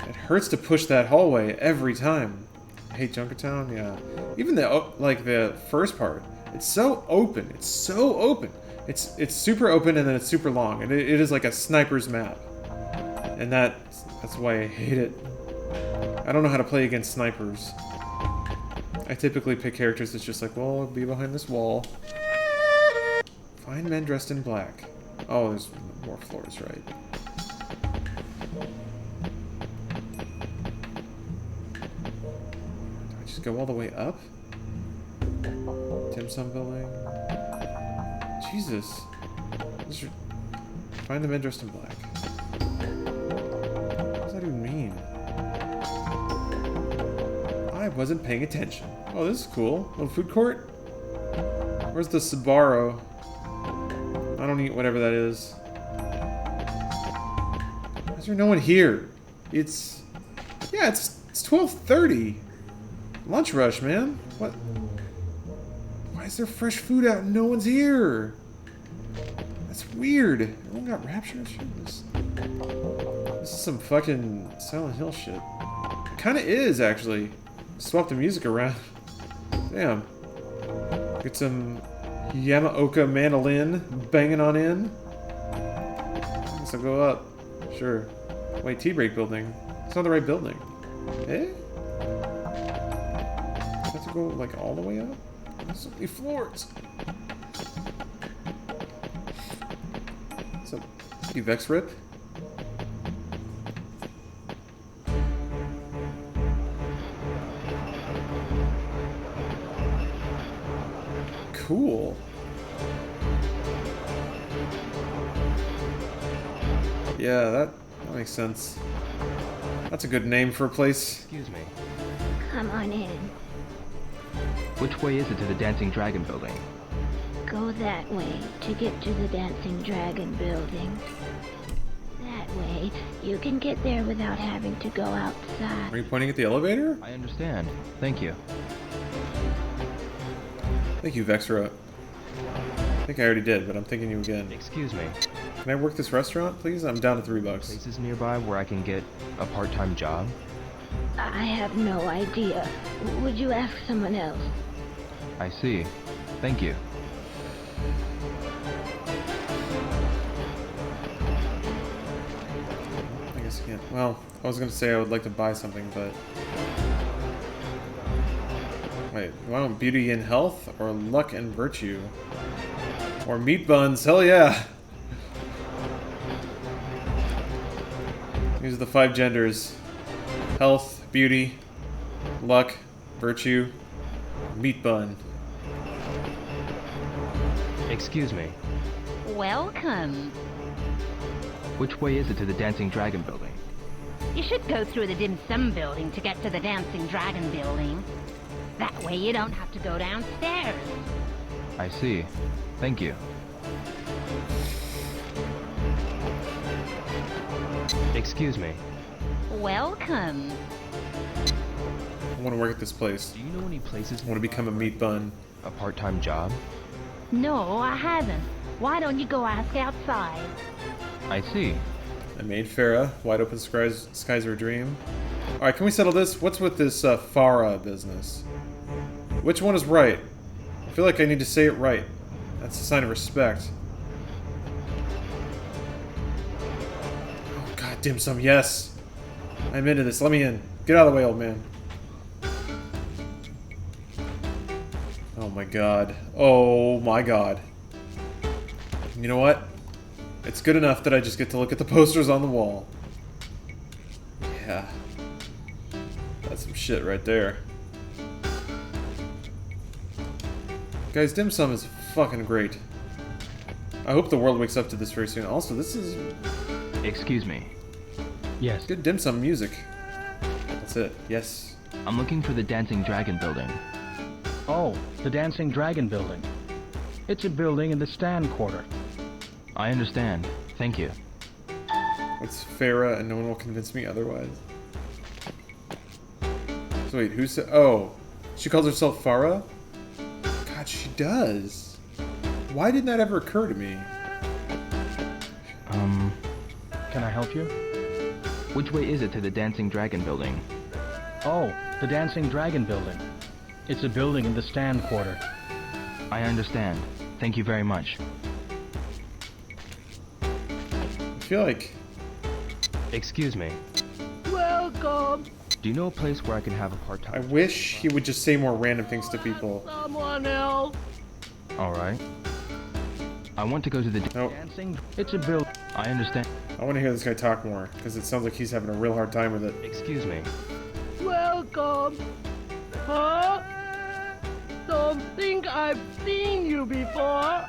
It hurts to push that hallway every time. I hate Junkertown, yeah. Even the first part, it's so open. It's so open. It's super open and then it's super long, and it is like a sniper's map. And that's why I hate it. I don't know how to play against snipers. I typically pick characters that's just like, well, I'll be behind this wall. Find men dressed in black. Oh, there's more floors, right? Just go all the way up? Dim sum building. Jesus. Find the men dressed in black. What does that even mean? I wasn't paying attention. Oh, this is cool. Little food court? Where's the Sbarro? I don't eat whatever that is. Why is there no one here? It's 12:30. Lunch rush, man. What? Why is there fresh food out and no one's here? That's weird. Everyone got rapture shit. This is some fucking Silent Hill shit. It kinda is, actually. Swap the music around. Damn. Get some Yamaoka mandolin banging on in. I guess I'll go up. Sure. Wait, T-break building. It's not the right building. Eh? I have to go, like, all the way up? There's so many floors. So, you Vex Rip? Cool. Yeah, that makes sense. That's a good name for a place. Excuse me. Come on in. Which way is it to the Dancing Dragon building? Go that way to get to the Dancing Dragon building. That way, you can get there without having to go outside. Are you pointing at the elevator? I understand. Thank you. Thank you, Vexra. I think I already did, but I'm thinking you again. Excuse me. Can I work this restaurant, please? I'm down to $3. Places nearby where I can get a part-time job? I have no idea. Would you ask someone else? I see. Thank you. I guess I can't. Well, I was gonna say I would like to buy something, but... Wait, do I want beauty and health, or luck and virtue? Or meat buns? Hell yeah! These are the 5 genders. Health, beauty, luck, virtue, meat bun. Excuse me. Welcome. Which way is it to the Dancing Dragon building? You should go through the dim sum building to get to the Dancing Dragon building. That way you don't have to go downstairs. I see. Thank you. Excuse me. Welcome. I want to work at this place. Do you know any places? I want to become a meat bun. A part-time job? No, I haven't. Why don't you go ask outside? I see. I made Farah. Wide open skies are a dream. Alright, can we settle this? What's with this Farah business? Which one is right? I feel like I need to say it right. That's a sign of respect. Oh, god, dim sum, yes! I'm into this. Let me in. Get out of the way, old man. Oh my god. Oh my god. You know what? It's good enough that I just get to look at the posters on the wall. Yeah. That's some shit right there. Guys, dim sum is fucking great. I hope the world wakes up to this very soon. Also, this is... Excuse me. Yes. Good dim sum music. That's it. Yes. I'm looking for the Dancing Dragon building. Oh, the Dancing Dragon building. It's a building in the stand quarter. I understand. Thank you. It's Farah, and no one will convince me otherwise. So wait, who said... Oh. She calls herself Farah? God, she does. Why didn't that ever occur to me? Can I help you? Which way is it to the Dancing Dragon building? Oh, the Dancing Dragon building. It's a building in the stand quarter. I understand. Thank you very much. I feel like... Excuse me. Welcome. Do you know a place where I can have a part-time? I wish he would just say more random things to people. Someone else. Alright. I want to go to the Dancing. It's a building. I understand. I want to hear this guy talk more, because it sounds like he's having a real hard time with it. Excuse me. Welcome. Huh? Don't think I've seen you before.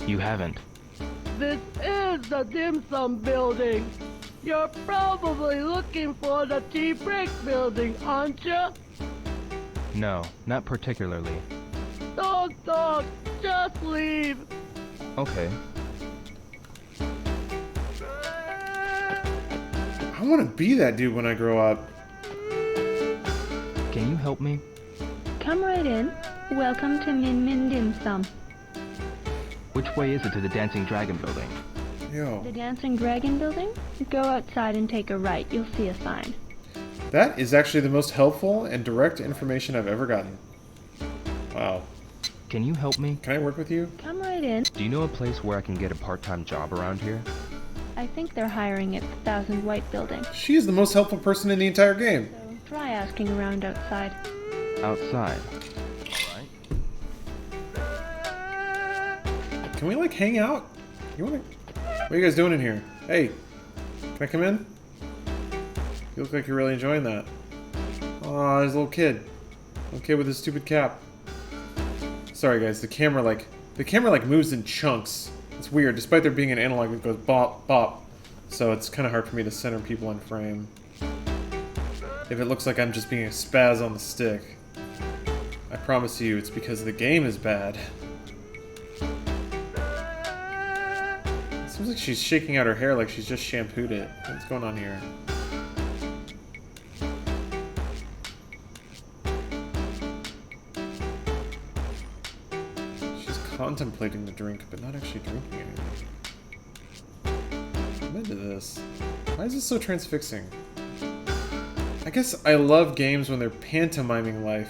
You haven't. This is the dim sum building. You're probably looking for the tea break building, aren't you? No, not particularly. Don't talk, just leave. Okay. I want to be that dude when I grow up. Can you help me? Come right in. Welcome to Min Min Dim Sum. Which way is it to the Dancing Dragon building? Yo. The Dancing Dragon building? Go outside and take a right. You'll see a sign. That is actually the most helpful and direct information I've ever gotten. Wow. Can you help me? Can I work with you? Come right in. Do you know a place where I can get a part-time job around here? I think they're hiring at the 1000 White building. She is the most helpful person in the entire game. So try asking around outside. Outside. Can we, like, hang out? You wanna... What are you guys doing in here? Hey, can I come in? You look like you're really enjoying that. Aw, there's a little kid. Okay, with his stupid cap. Sorry, guys, the camera moves in chunks. It's weird. Despite there being an analog, it goes bop, bop. So it's kind of hard for me to center people in frame. If it looks like I'm just being a spaz on the stick. I promise you, it's because the game is bad. Seems like she's shaking out her hair like she's just shampooed it. What's going on here? She's contemplating the drink, but not actually drinking anything. I'm into this. Why is this so transfixing? I guess I love games when they're pantomiming life.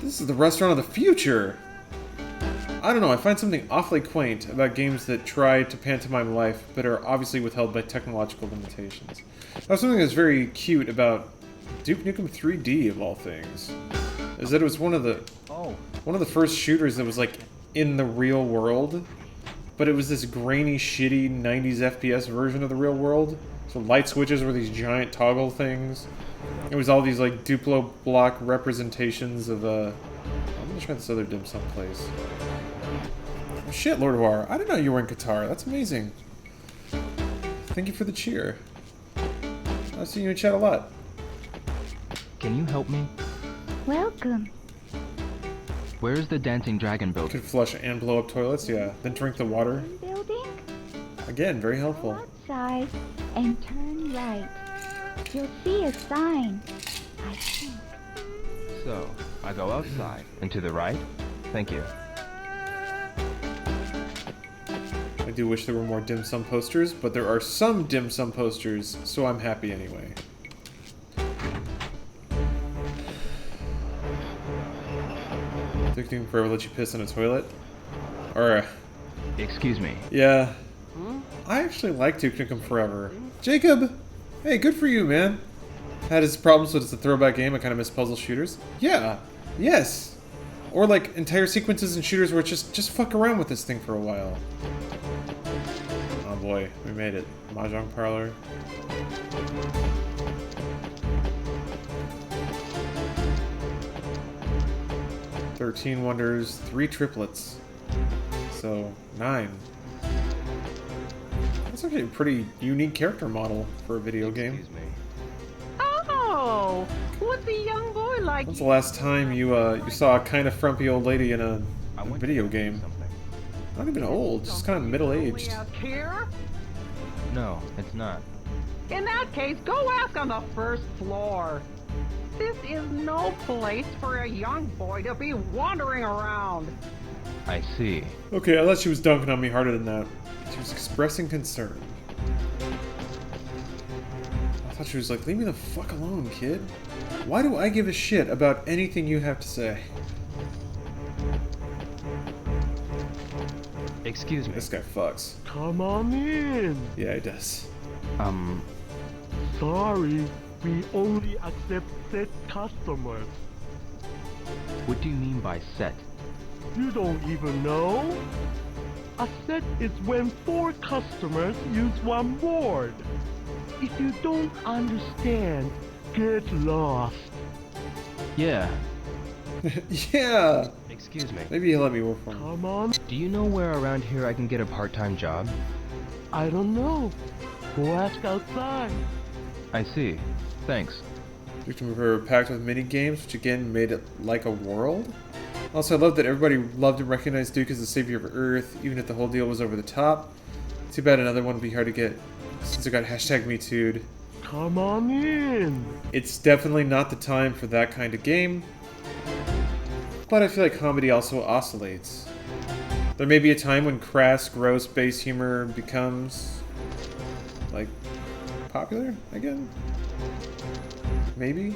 This is the restaurant of the future! I don't know, I find something awfully quaint about games that try to pantomime life, but are obviously withheld by technological limitations. Now, something that's very cute about Duke Nukem 3D, of all things, is that it was one of the first shooters that was, like, in the real world, but it was this grainy, shitty 90s FPS version of the real world. So light switches were these giant toggle things. It was all these, like, Duplo block representations of, I'm gonna try this other dim sum place. Oh, shit, Lord War. I didn't know you were in Qatar. That's amazing. Thank you for the cheer. I've seen you in chat a lot. Can you help me? Welcome. Where is the Dancing Dragon building? Could flush and blow up toilets, yeah. Then drink the water. Building? Again, very helpful. Outside and turn right. You'll see a sign, I think. So, I go outside and to the right? Thank you. I do wish there were more dim sum posters, but there are some dim sum posters, so I'm happy anyway. Duke Nukem Forever let you piss in a toilet? Or, Excuse me. yeah. I actually like Duke Nukem Forever. Jacob! Hey, good for you, man. Had his problems, but it's a throwback game. I kind of miss puzzle shooters. Yeah. Yes. Or like entire sequences in shooters where it's just fuck around with this thing for a while. Oh boy, we made it. Mahjong parlor. "13 Wonders, 3 triplets." So, 9. That's actually a pretty unique character model for a video game. Oh, what's a young boy like? When's the last time you saw a kind of frumpy old lady in a video game? Not even old, just kind of middle-aged. Here? No, it's not. In that case, go ask on the first floor. This is no place for a young boy to be wandering around. I see. Okay, I thought she was dunking on me harder than that. She was expressing concern. I thought she was like, leave me the fuck alone, kid. Why do I give a shit about anything you have to say? Excuse me. This guy fucks. Come on in. Yeah, he does. Sorry, we only accept set customers. What do you mean by set? You don't even know? A set is when 4 customers use one board. If you don't understand, get lost. Yeah. Yeah. Excuse me. Maybe he'll let me work for him. Come on. Do you know where around here I can get a part-time job? I don't know. Go ask outside. I see. Thanks. We were packed with mini games, which again made it like a world. Also, I love that everybody loved and recognized Duke as the savior of Earth, even if the whole deal was over the top. Too bad another one would be hard to get since it got #MeToo'd. Come on in. It's definitely not the time for that kind of game, but I feel like comedy also oscillates. There may be a time when crass, gross, base humor becomes, like, popular again? Maybe?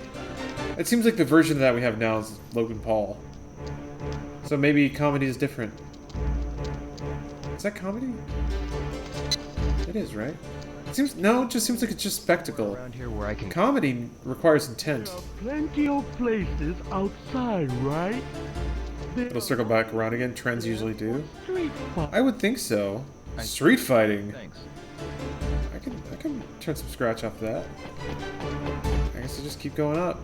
It seems like the version of that we have now is Logan Paul. So maybe comedy is different. Is that comedy? It is, right? It seems no, it just seems like it's just spectacle. Around here where I can Comedy requires intent. There are plenty of places outside, right? It'll circle back around again. Trends usually do. Street fight. I would think so. Street fighting. Thanks. I can turn some scratch off that. I guess I'll just keep going up.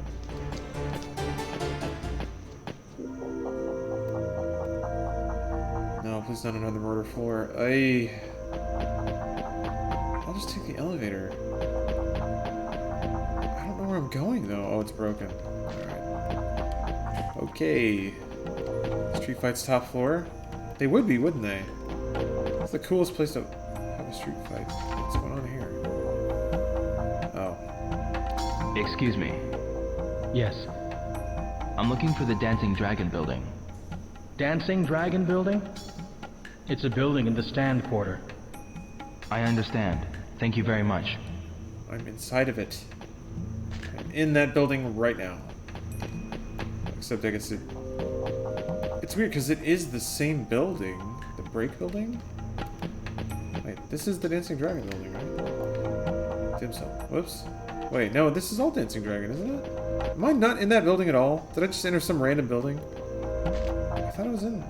No, please not another murder floor. I'll just take the elevator. I don't know where I'm going though. Oh, it's broken. Alright. Okay. Street fights top floor. They would be, wouldn't they? That's the coolest place to have a street fight. What's going on here? Oh. Excuse me. Yes. I'm looking for the Dancing Dragon building. Dancing Dragon building? It's a building in the stand quarter. I understand. Thank you very much. I'm inside of it. I'm in that building right now. Except I guess it's weird because it is the same building. The break building? Wait, this is the Dancing Dragon building, right? Dim sum. Whoops. Wait, no, this is all Dancing Dragon, isn't it? Am I not in that building at all? Did I just enter some random building? I thought I was in.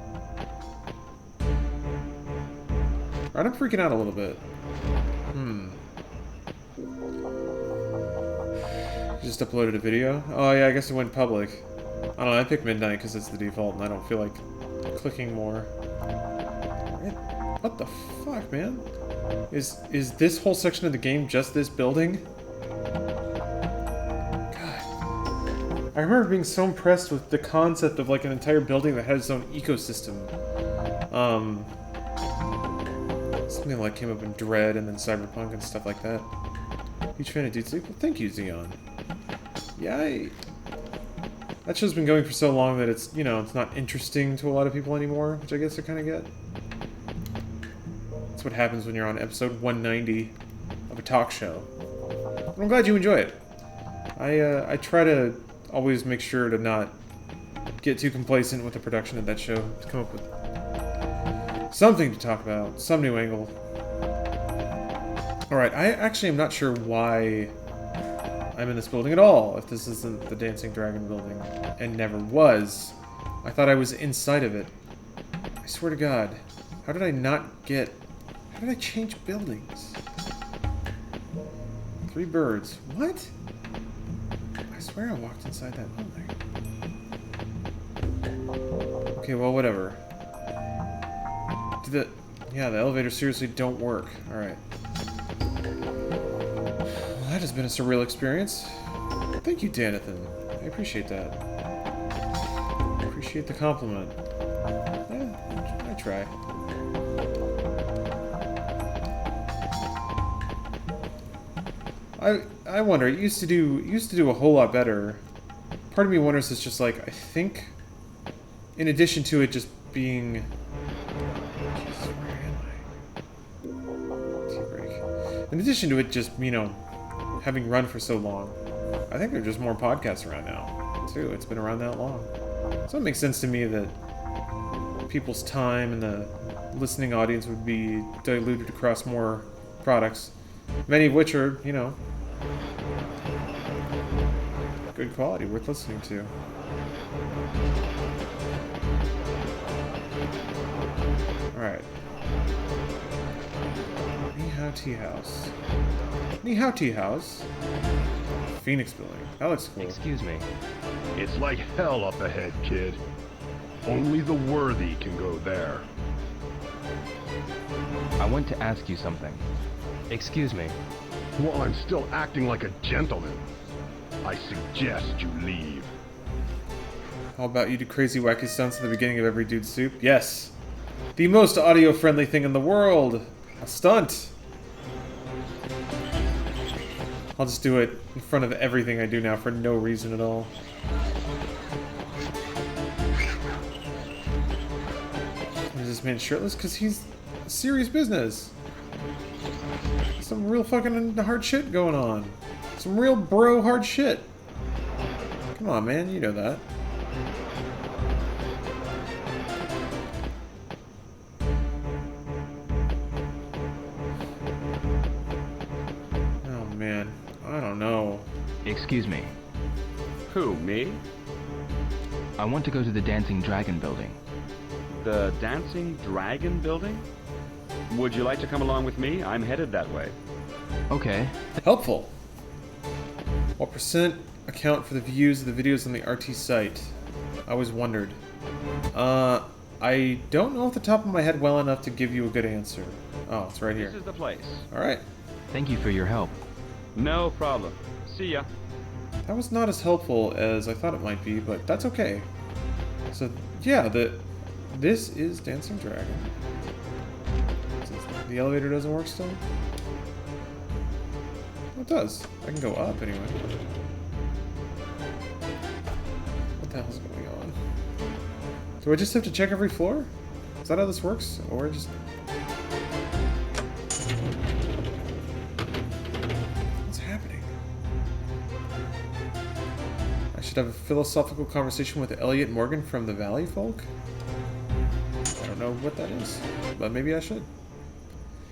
Alright, I'm freaking out a little bit. Just uploaded a video. Oh yeah, I guess it went public. I don't know, I picked midnight because it's the default and I don't feel like clicking more. What the fuck, man? Is this whole section of the game just this building? God. I remember being so impressed with the concept of like an entire building that had its own ecosystem. Something like came up in Dread and then Cyberpunk and stuff like that. Huge fan of Dude Sleep? Well, thank you, Xeon. Yeah, that show's been going for so long that it's, you know, it's not interesting to a lot of people anymore, which I guess I kind of get. That's what happens when you're on episode 190 of a talk show. I'm glad you enjoy it. I try to always make sure to not get too complacent with the production of that show, to come up with something to talk about, some new angle. Alright, I actually am not sure why I'm in this building at all, if this isn't the Dancing Dragon building, and never was. I thought I was inside of it. I swear to God, how did I not get... How did I change buildings? 3 birds. What? I swear I walked inside that building. Okay, well, whatever. Yeah, the elevators seriously don't work. Alright. Well, that has been a surreal experience. Thank you, Danathan. I appreciate that. I appreciate the compliment. Yeah, I try. I wonder, it used to do a whole lot better. Part of me wonders, it's just like, I think, in addition to it just being... Jesus, where am I? Tea break. In addition to it just, you know, having run for so long, I think there are just more podcasts around now, too. It's been around that long. So it makes sense to me that people's time and the listening audience would be diluted across more products, many of which are, you know, good quality, worth listening to. Alright. Ni Hao Tea House. Ni Hao Tea House? Phoenix Building. That looks cool. Excuse me. It's like hell up ahead, kid. Only the worthy can go there. I want to ask you something. Excuse me. While I'm still acting like a gentleman, I suggest you leave. How about you do crazy wacky stunts at the beginning of every Dude Soup? Yes! The most audio-friendly thing in the world! A stunt! I'll just do it in front of everything I do now for no reason at all. Is this man shirtless? Because he's serious business. Some real fucking hard shit going on. Some real bro hard shit. Come on, man, you know that. Oh man, I don't know. Excuse me. Who, me? I want to go to the Dancing Dragon building. The Dancing Dragon building? Would you like to come along with me? I'm headed that way. Okay. Helpful. What percent account for the views of the videos on the RT site? I always wondered. I don't know off the top of my head well enough to give you a good answer. Oh, it's right here. This is the place. Alright. Thank you for your help. No problem. See ya. That was not as helpful as I thought it might be, but that's okay. So, yeah, this is Dancing Dragon. The elevator doesn't work still? Oh, it does. I can go up anyway. What the hell's going on? Do I just have to check every floor? Is that how this works? Or just... What's happening? I should have a philosophical conversation with Elliot Morgan from the Valley Folk? I don't know what that is, but maybe I should.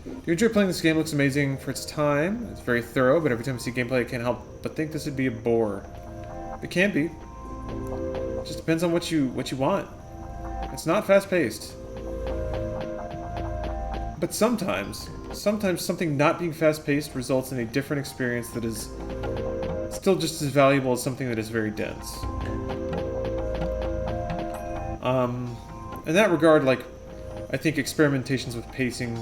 Do you enjoy playing this game? It looks amazing for its time. It's very thorough, but every time I see gameplay, I can't help but think this would be a bore. It can be. It just depends on what you want. It's not fast-paced. But sometimes something not being fast-paced results in a different experience that is still just as valuable as something that is very dense. In that regard, like, I think experimentations with pacing,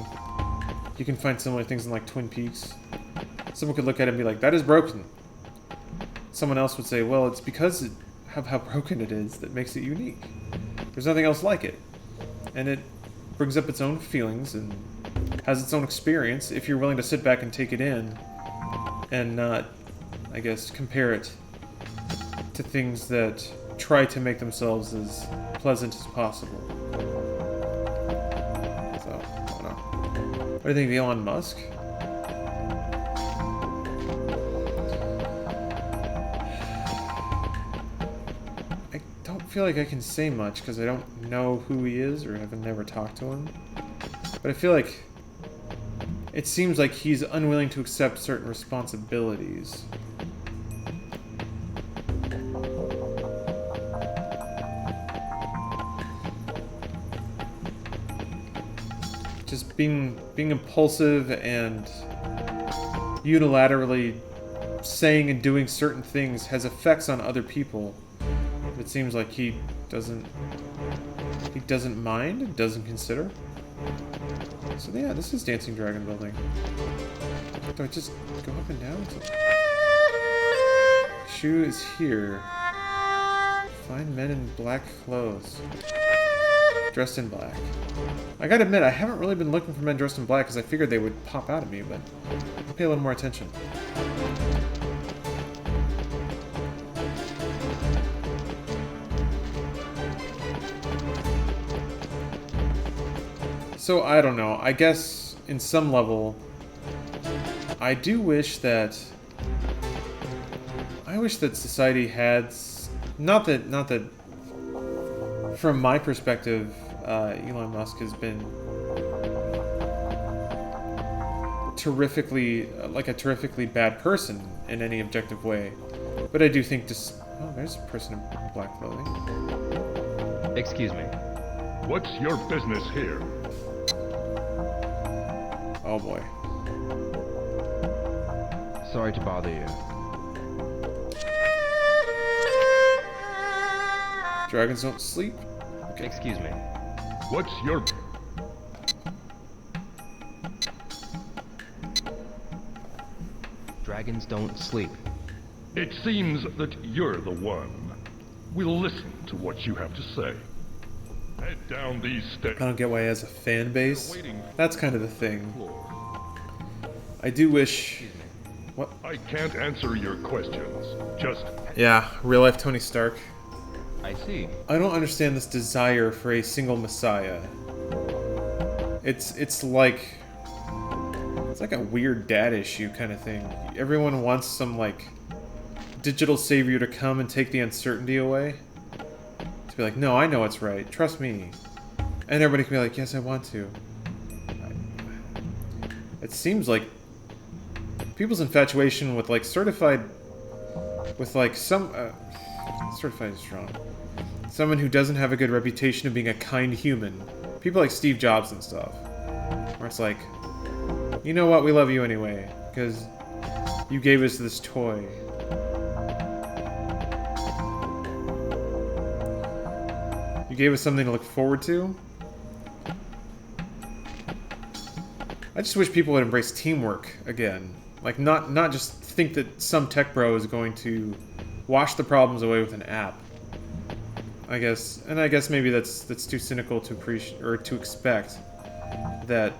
you can find similar things in, like, Twin Peaks. Someone could look at it and be like, that is broken. Someone else would say, well, it's because of how broken it is that makes it unique. There's nothing else like it. And it brings up its own feelings and has its own experience if you're willing to sit back and take it in and not, I guess, compare it to things that try to make themselves as pleasant as possible. So, I don't know. What do you think of Elon Musk? I don't feel like I can say much because I don't know who he is or have never talked to him. But I feel like it seems like he's unwilling to accept certain responsibilities. Just being impulsive and unilaterally saying and doing certain things has effects on other people. It seems like he doesn't mind, doesn't consider. So yeah, this is Dancing Dragon Building. Do I just go up and down? Shoe is here. Find men in black clothes. Dressed in black. I gotta admit, I haven't really been looking for men dressed in black because I figured they would pop out at me, but I'll pay a little more attention. So, I don't know. I guess, in some level, I do wish that... I wish that society had... Not that from my perspective, Elon Musk has been terrifically, like a terrifically bad person in any objective way. But I do think this... Oh, there's a person in black clothing. Excuse me. What's your business here? Oh boy. Sorry to bother you. Dragons don't sleep? Okay. Excuse me. What's your... Dragons don't sleep. It seems that you're the one. We'll listen to what you have to say. Head down these stairs. I don't get why he has a fan base. That's kind of the thing. I do wish... What? I can't answer your questions. Just... Yeah, real life Tony Stark. I see. I don't understand this desire for a single messiah. It's like a weird dad issue kind of thing. Everyone wants some like digital savior to come and take the uncertainty away. To be like, no, I know what's right. Trust me. And everybody can be like, yes, I want to. It seems like people's infatuation with like certified is strong. Someone who doesn't have a good reputation of being a kind human. People like Steve Jobs and stuff. Where it's like, you know what, we love you anyway, because you gave us this toy. You gave us something to look forward to. I just wish people would embrace teamwork again. Like, not just think that some tech bro is going to wash the problems away with an app. I guess maybe that's too cynical to appreciate or to expect that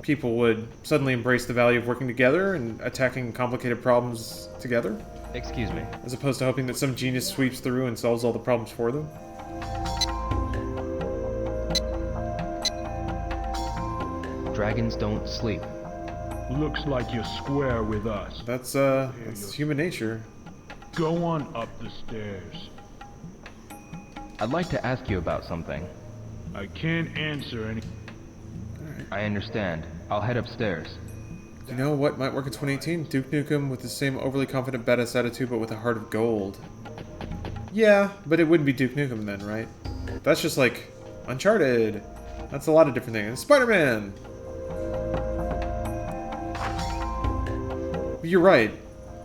people would suddenly embrace the value of working together and attacking complicated problems together. Excuse me. As opposed to hoping that some genius sweeps through and solves all the problems for them. Dragons don't sleep. Looks like you're square with us. That's human nature. Go on up the stairs. I'd like to ask you about something. I can't answer any... I understand. I'll head upstairs. You know what might work in 2018? Duke Nukem with the same overly confident badass attitude but with a heart of gold. Yeah, but it wouldn't be Duke Nukem then, right? That's just like Uncharted. That's a lot of different things. Spider-Man! But you're right.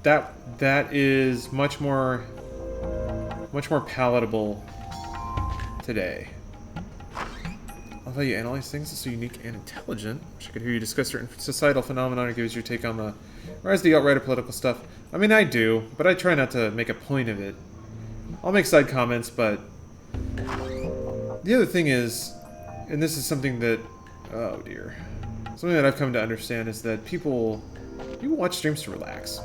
That is much more palatable today. I love how you analyze things. It's so unique and intelligent. Wish I could hear you discuss certain societal phenomenon or give us your take on the rise of the alt-right or political stuff. I mean, I do, but I try not to make a point of it. I'll make side comments, but the other thing is, and this is something that, oh dear, something that I've come to understand is that people watch streams to relax,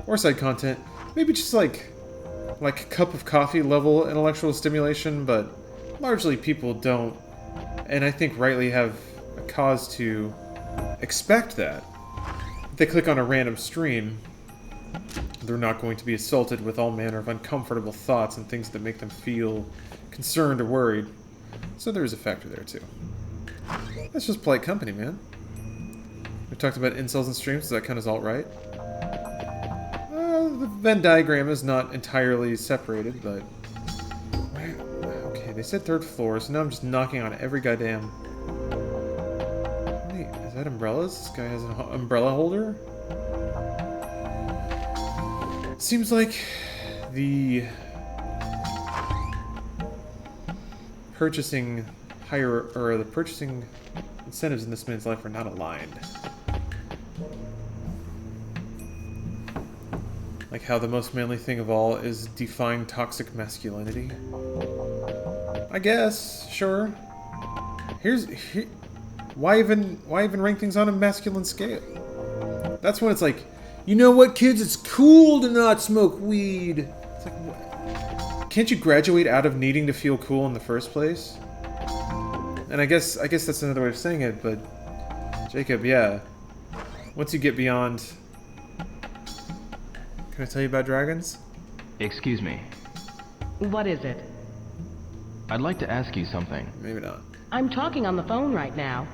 or side content, maybe just like a cup of coffee level intellectual stimulation, but largely people don't, and I think rightly have a cause to expect that. If they click on a random stream, they're not going to be assaulted with all manner of uncomfortable thoughts and things that make them feel concerned or worried. So there's a factor there too. That's just polite company, man. We talked about incels and streams, so that kind of alt-right. The Venn diagram is not entirely separated, but... Okay, they said 3rd floor, so now I'm just knocking on every goddamn... Wait, is that umbrellas? This guy has an umbrella holder? Seems like the purchasing incentives in this man's life are not aligned. Like how the most manly thing of all is defying toxic masculinity. I guess, sure. Why even rank things on a masculine scale? That's when it's like, you know what, kids? It's cool to not smoke weed. It's like, what? Can't you graduate out of needing to feel cool in the first place? And I guess that's another way of saying it, but Jacob, yeah. Once you get beyond... Can I tell you about dragons? Excuse me. What is it? I'd like to ask you something. Maybe not. I'm talking on the phone right now.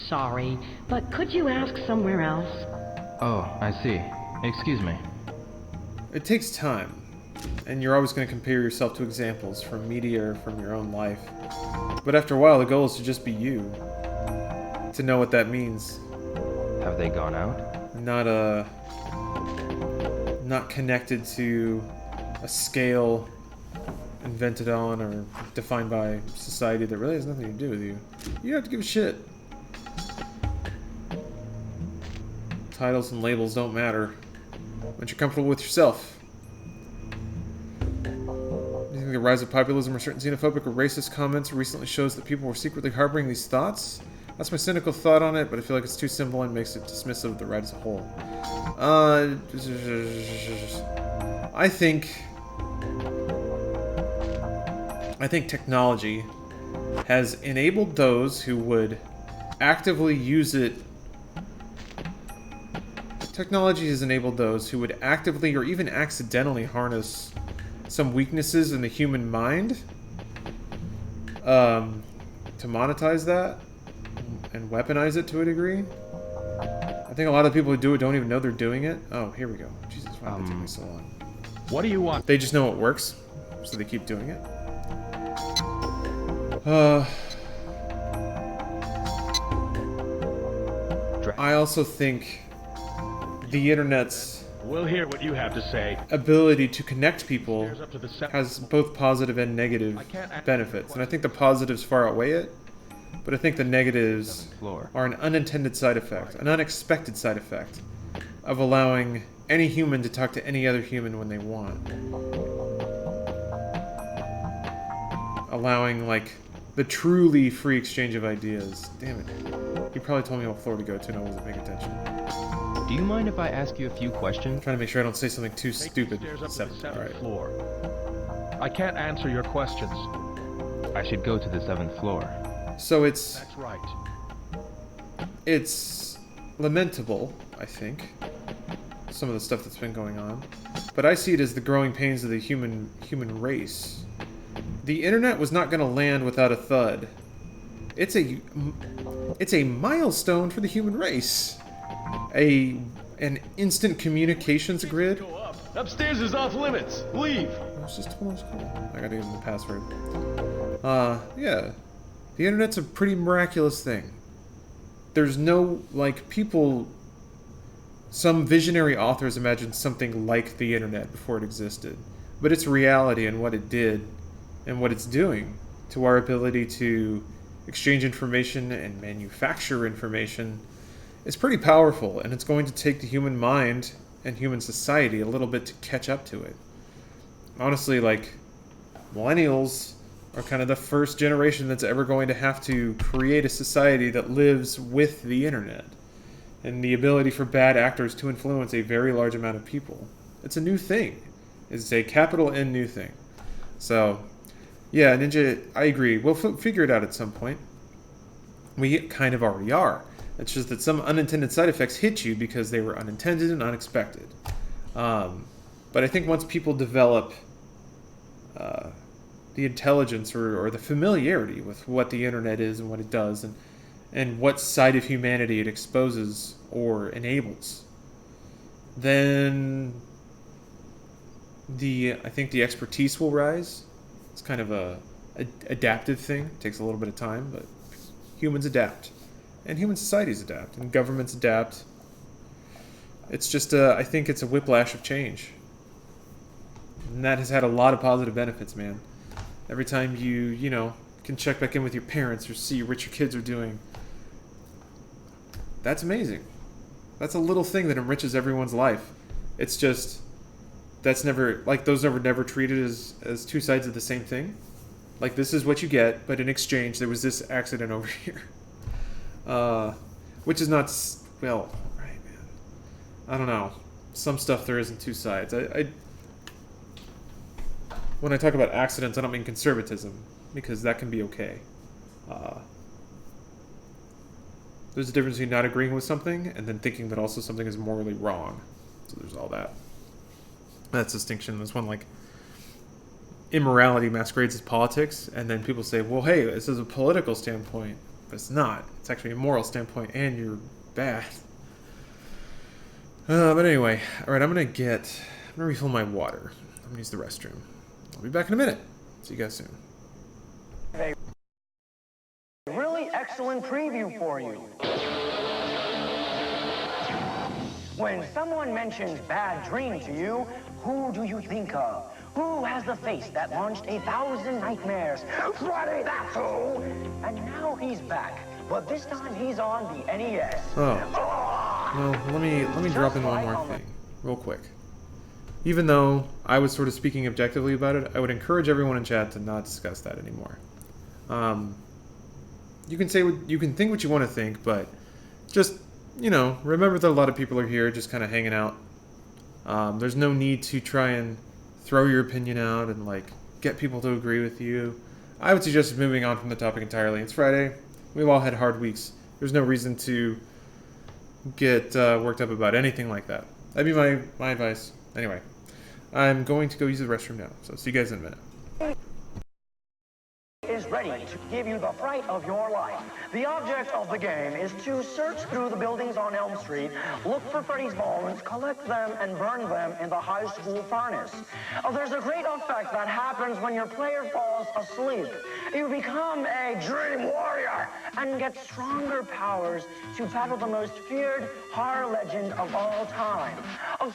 Sorry, but could you ask somewhere else? Oh, I see. Excuse me. It takes time, and you're always going to compare yourself to examples from media or from your own life. But after a while, the goal is to just be you. to know what that means. Have they gone out? Not connected to a scale invented on or defined by society that really has nothing to do with you. You don't have to give a shit. Titles and labels don't matter once you're comfortable with yourself. Do you think the rise of populism or certain xenophobic or racist comments recently shows that people were secretly harboring these thoughts? That's my cynical thought on it, but I feel like it's too simple and makes it dismissive of the right as a whole. I think technology has enabled those who would actively use it. Technology has enabled those who would actively or even accidentally harness some weaknesses in the human mind to monetize that and weaponize it to a degree. I think a lot of people who do it don't even know they're doing it. Oh, here we go. Jesus, why did it take me so long? What do you want? They just know it works, so they keep doing it. I also think the internet's We'll hear what you have to say. ability to connect people has both positive and negative benefits, and I think the positives far outweigh it, but I think the negatives are an unintended side effect, an unexpected side effect of allowing any human to talk to any other human when they want. Allowing, like, the truly free exchange of ideas. Damn it. You probably told me what floor to go to and I wasn't paying attention. Do you mind if I ask you a few questions? I'm trying to make sure I don't say something too stupid. Seventh Alright. floor. I can't answer your questions. I should go to the 7th floor. So it's... That's right. It's lamentable, I think, some of the stuff that's been going on. But I see it as the growing pains of the human race. The internet was not going to land without a thud. It's a milestone for the human race. An instant communications grid. Upstairs is off limits. Leave. It's just almost cool. I gotta give them the password. Yeah. The internet's a pretty miraculous thing. There's no, like, people... Some visionary authors imagined something like the internet before it existed. But its reality and what it did and what it's doing to our ability to exchange information and manufacture information is pretty powerful, and it's going to take the human mind and human society a little bit to catch up to it. Honestly, like, millennials are kind of the first generation that's ever going to have to create a society that lives with the internet and the ability for bad actors to influence a very large amount of people. It's a new thing. It's a capital N new thing. So, yeah, Ninja, I agree. We'll figure it out at some point. We kind of already are. It's just that some unintended side effects hit you because they were unintended and unexpected. But I think once people develop the intelligence or the familiarity with what the internet is and what it does and what side of humanity it exposes or enables, then I think the expertise will rise. It's kind of a adaptive thing. It takes a little bit of time, but humans adapt. And human societies adapt, and governments adapt. It's just, I think it's a whiplash of change. And that has had a lot of positive benefits, man. Every time you know, can check back in with your parents or see what your kids are doing. That's amazing. That's a little thing that enriches everyone's life. It's just, that's never, like, those are never treated as two sides of the same thing. Like, this is what you get, but in exchange, there was this accident over here. Which is not, well, right, man. I don't know. Some stuff there isn't two sides. When I talk about accidents, I don't mean conservatism, because that can be okay. There's a difference between not agreeing with something and then thinking that also something is morally wrong. So there's all that. That's distinction. There's one, like, immorality masquerades as politics, and then people say, well, hey, this is a political standpoint. But it's not. It's actually a moral standpoint, and you're bad. But anyway, alright, I'm gonna refill my water. I'm gonna use the restroom. I'll be back in a minute. See you guys soon. Really excellent excellent preview for you. When someone mentions bad dream to you, who do you think of? Who has the face that launched 1,000 nightmares? Freddy, that's who! And now he's back, but this time he's on the NES. Oh. Well, let me drop in one more thing, real quick. Even though I was sort of speaking objectively about it, I would encourage everyone in chat to not discuss that anymore. You can say you can think what you want to think, but just, you know, remember that a lot of people are here just kind of hanging out. There's no need to try and throw your opinion out and like get people to agree with you. I would suggest moving on from the topic entirely. It's Friday. We've all had hard weeks. There's no reason to get worked up about anything like that. That'd be my advice. Anyway, I'm going to go use the restroom now. So see you guys in a minute. Is ready to give you the fright of your life. The object of the game is to search through the buildings on Elm Street, look for Freddy's bones, collect them, and burn them in the high school furnace. There's a great effect that happens when your player falls asleep. You become a dream warrior and get stronger powers to battle the most feared horror legend of all time,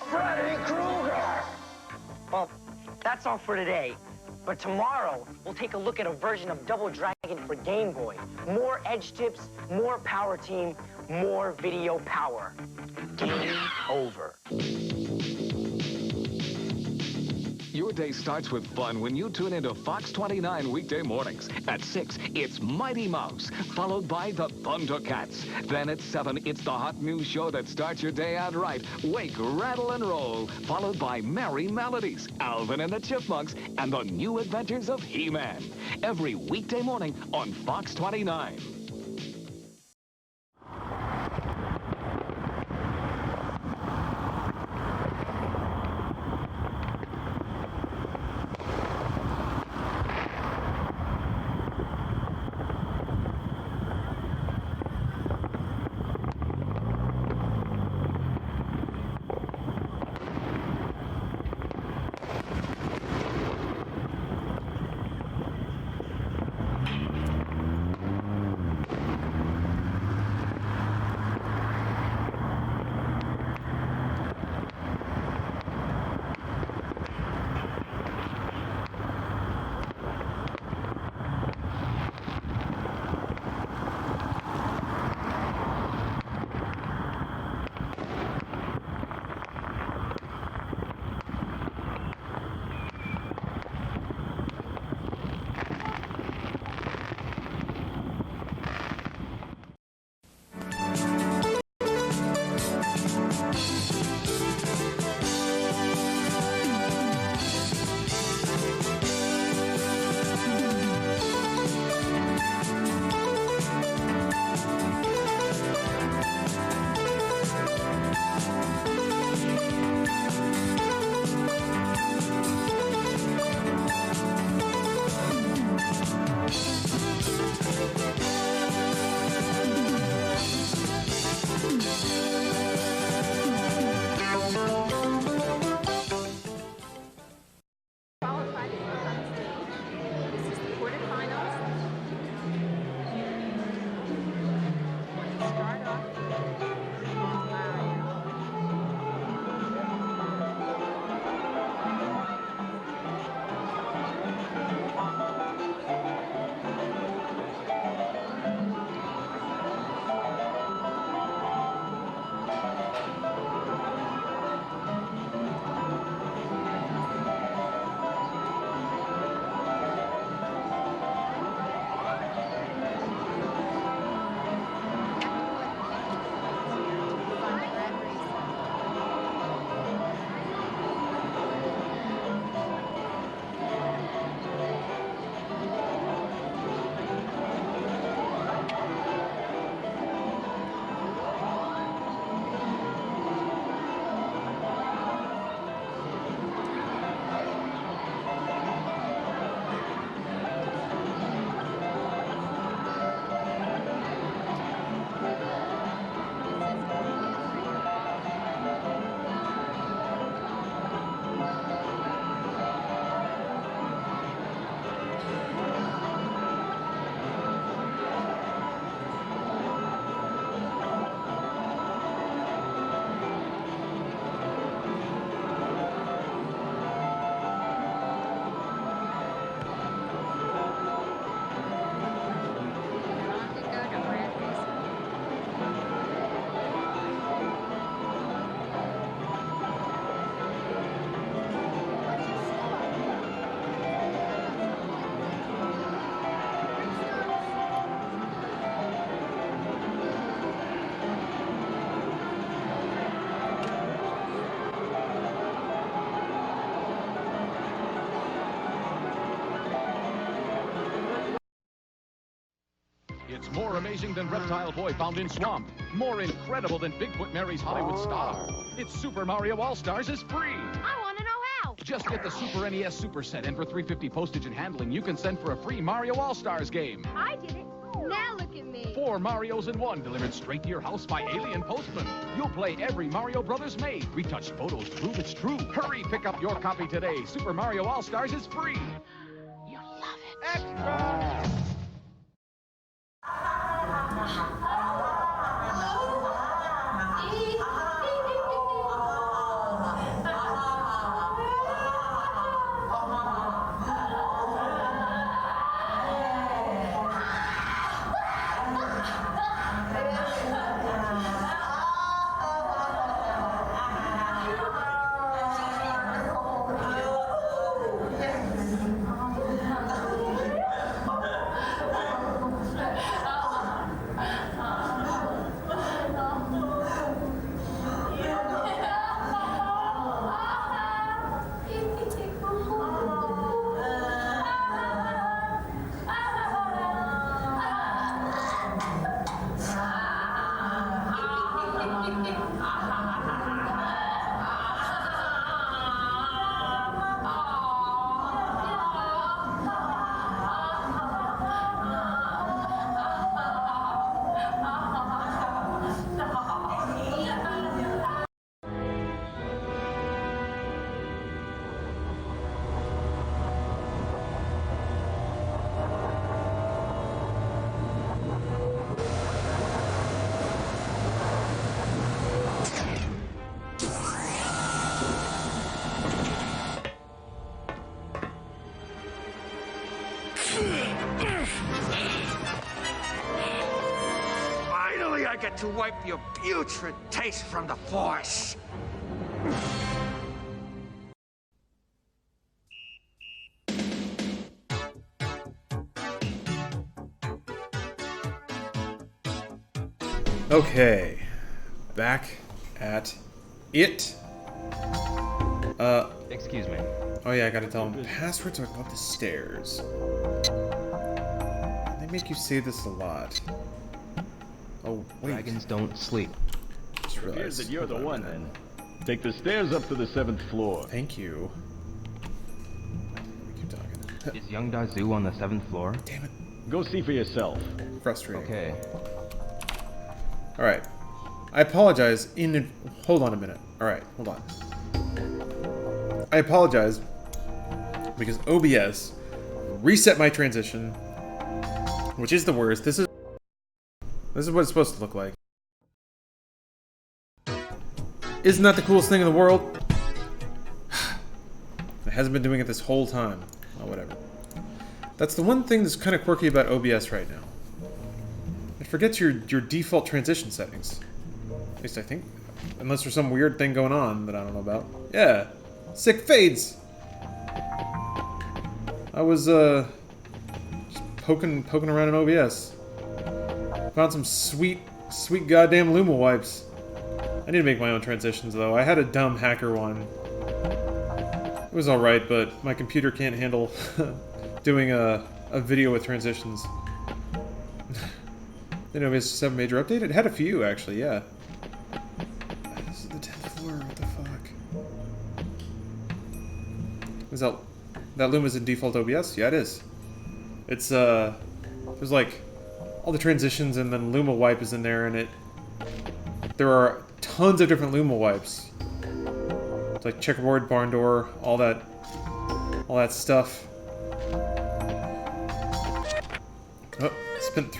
Freddy Krueger. Well, that's all for today. But tomorrow, we'll take a look at a version of Double Dragon for Game Boy. More edge tips, more power team, more video power. Game over. Your day starts with fun when you tune into Fox 29 weekday mornings. At 6, it's Mighty Mouse, followed by the Thundercats. Then at 7, it's the hot news show that starts your day out right. Wake, Rattle, and Roll, followed by Merry Melodies, Alvin and the Chipmunks, and the new adventures of He-Man. Every weekday morning on Fox 29. More amazing than Reptile Boy found in Swamp. More incredible than Bigfoot Mary's Hollywood star. It's Super Mario All-Stars is free. I want to know how. Just get the Super NES Super Set, and for $3.50 postage and handling, you can send for a free Mario All-Stars game. I did it. Now look at me. 4 Marios in 1, delivered straight to your house by alien postman. You'll play every Mario Brothers made. Retouched photos prove it's true. Hurry, pick up your copy today. Super Mario All-Stars is free. You'll love it. Extra! Finally, I get to wipe your putrid taste from the Force. Okay, back at it. Excuse me. Oh yeah, I gotta tell them passwords are up the stairs. They make you say this a lot. Oh wait. Dragons don't sleep. Just It appears realized. that you're the Hold on one, a minute. then. Take the stairs up to the 7th floor. Thank you. Keep talking. Is young Dazu on the 7th floor? Damn it. Go see for yourself. Frustrating. Okay. Alright. I apologize hold on a minute. Alright, hold on. I apologize because OBS reset my transition, which is the worst. This is what it's supposed to look like. Isn't that the coolest thing in the world? It hasn't been doing it this whole time. Oh, whatever. That's the one thing that's kind of quirky about OBS right now. It forgets your default transition settings. At least I think. Unless there's some weird thing going on that I don't know about. Yeah. Sick fades! I was, just poking around in OBS. Found some sweet goddamn Luma wipes. I need to make my own transitions, though. I had a dumb hacker one. It was alright, but my computer can't handle doing a video with transitions. You know, it's just have a major update? It had a few, actually, yeah. This is the 10th floor, what the fuck? Is that Luma's in default OBS? Yeah, it is. It's, there's like, all the transitions and then Luma wipe is in there, and there are tons of different Luma wipes. It's like checkerboard, barn door, all that stuff. Oh, spent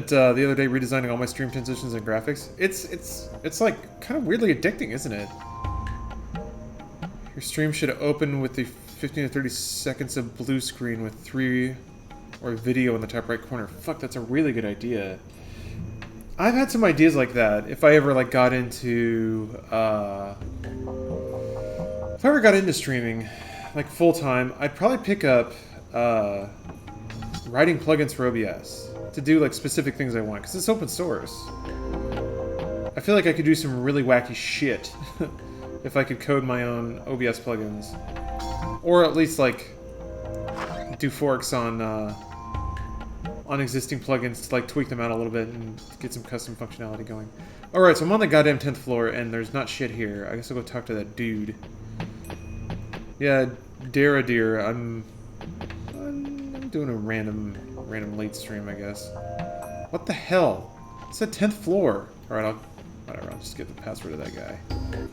the other day redesigning all my stream transitions and graphics. It's like kind of weirdly addicting, isn't it? Your stream should open with the 15 to 30 seconds of blue screen with 3 or video in the top right corner. Fuck, that's a really good idea. I've had some ideas like that. If I ever like got into streaming, like full time, I'd probably pick up writing plugins for OBS to do like specific things I want, because it's open source. I feel like I could do some really wacky shit if I could code my own OBS plugins, or at least like do forks on on existing plugins to like tweak them out a little bit and get some custom functionality going. Alright, so I'm on the goddamn 10th floor and there's not shit here. I guess I'll go talk to that dude. Yeah, dear, I'm doing a random late stream, I guess. What the hell? It's the 10th floor. Alright, whatever, I'll just get the password of that guy.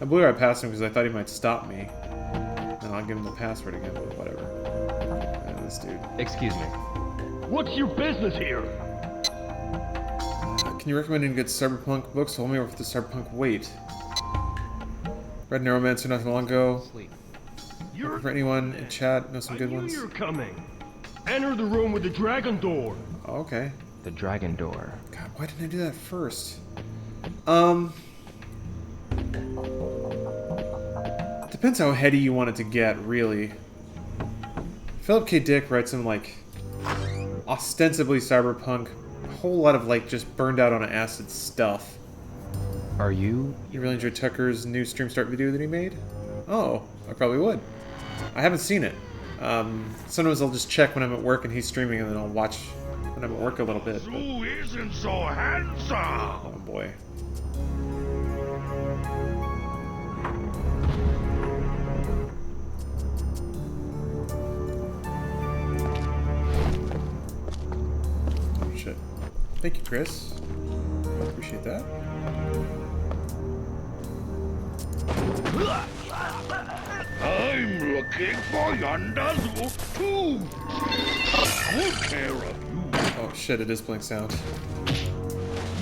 I blew right past him because I thought he might stop me. And I'll give him the password again, but whatever. This dude. Excuse me. What's your business here? Can you recommend any good cyberpunk books? Hold me over for the cyberpunk wait. Read Neuromancer not too long ago. Looking for anyone in chat? Know some good ones? You're coming. Enter the room with the dragon door. Oh, okay. The dragon door. God, why didn't I do that first? Depends how heady you want it to get, really. Philip K. Dick writes some, like, ostensibly cyberpunk, a whole lot of, like, just burned out on acid stuff. Are you? You really enjoyed Tucker's new stream start video that he made? Oh, I probably would. I haven't seen it. Sometimes I'll just check when I'm at work and he's streaming, and then I'll watch when I'm at work a little bit. But... Who isn't so handsome? Oh boy. Oh shit. Thank you, Chris. Appreciate that. I'm looking for Yanda's too. I'll care of you. Oh shit, it is playing sound.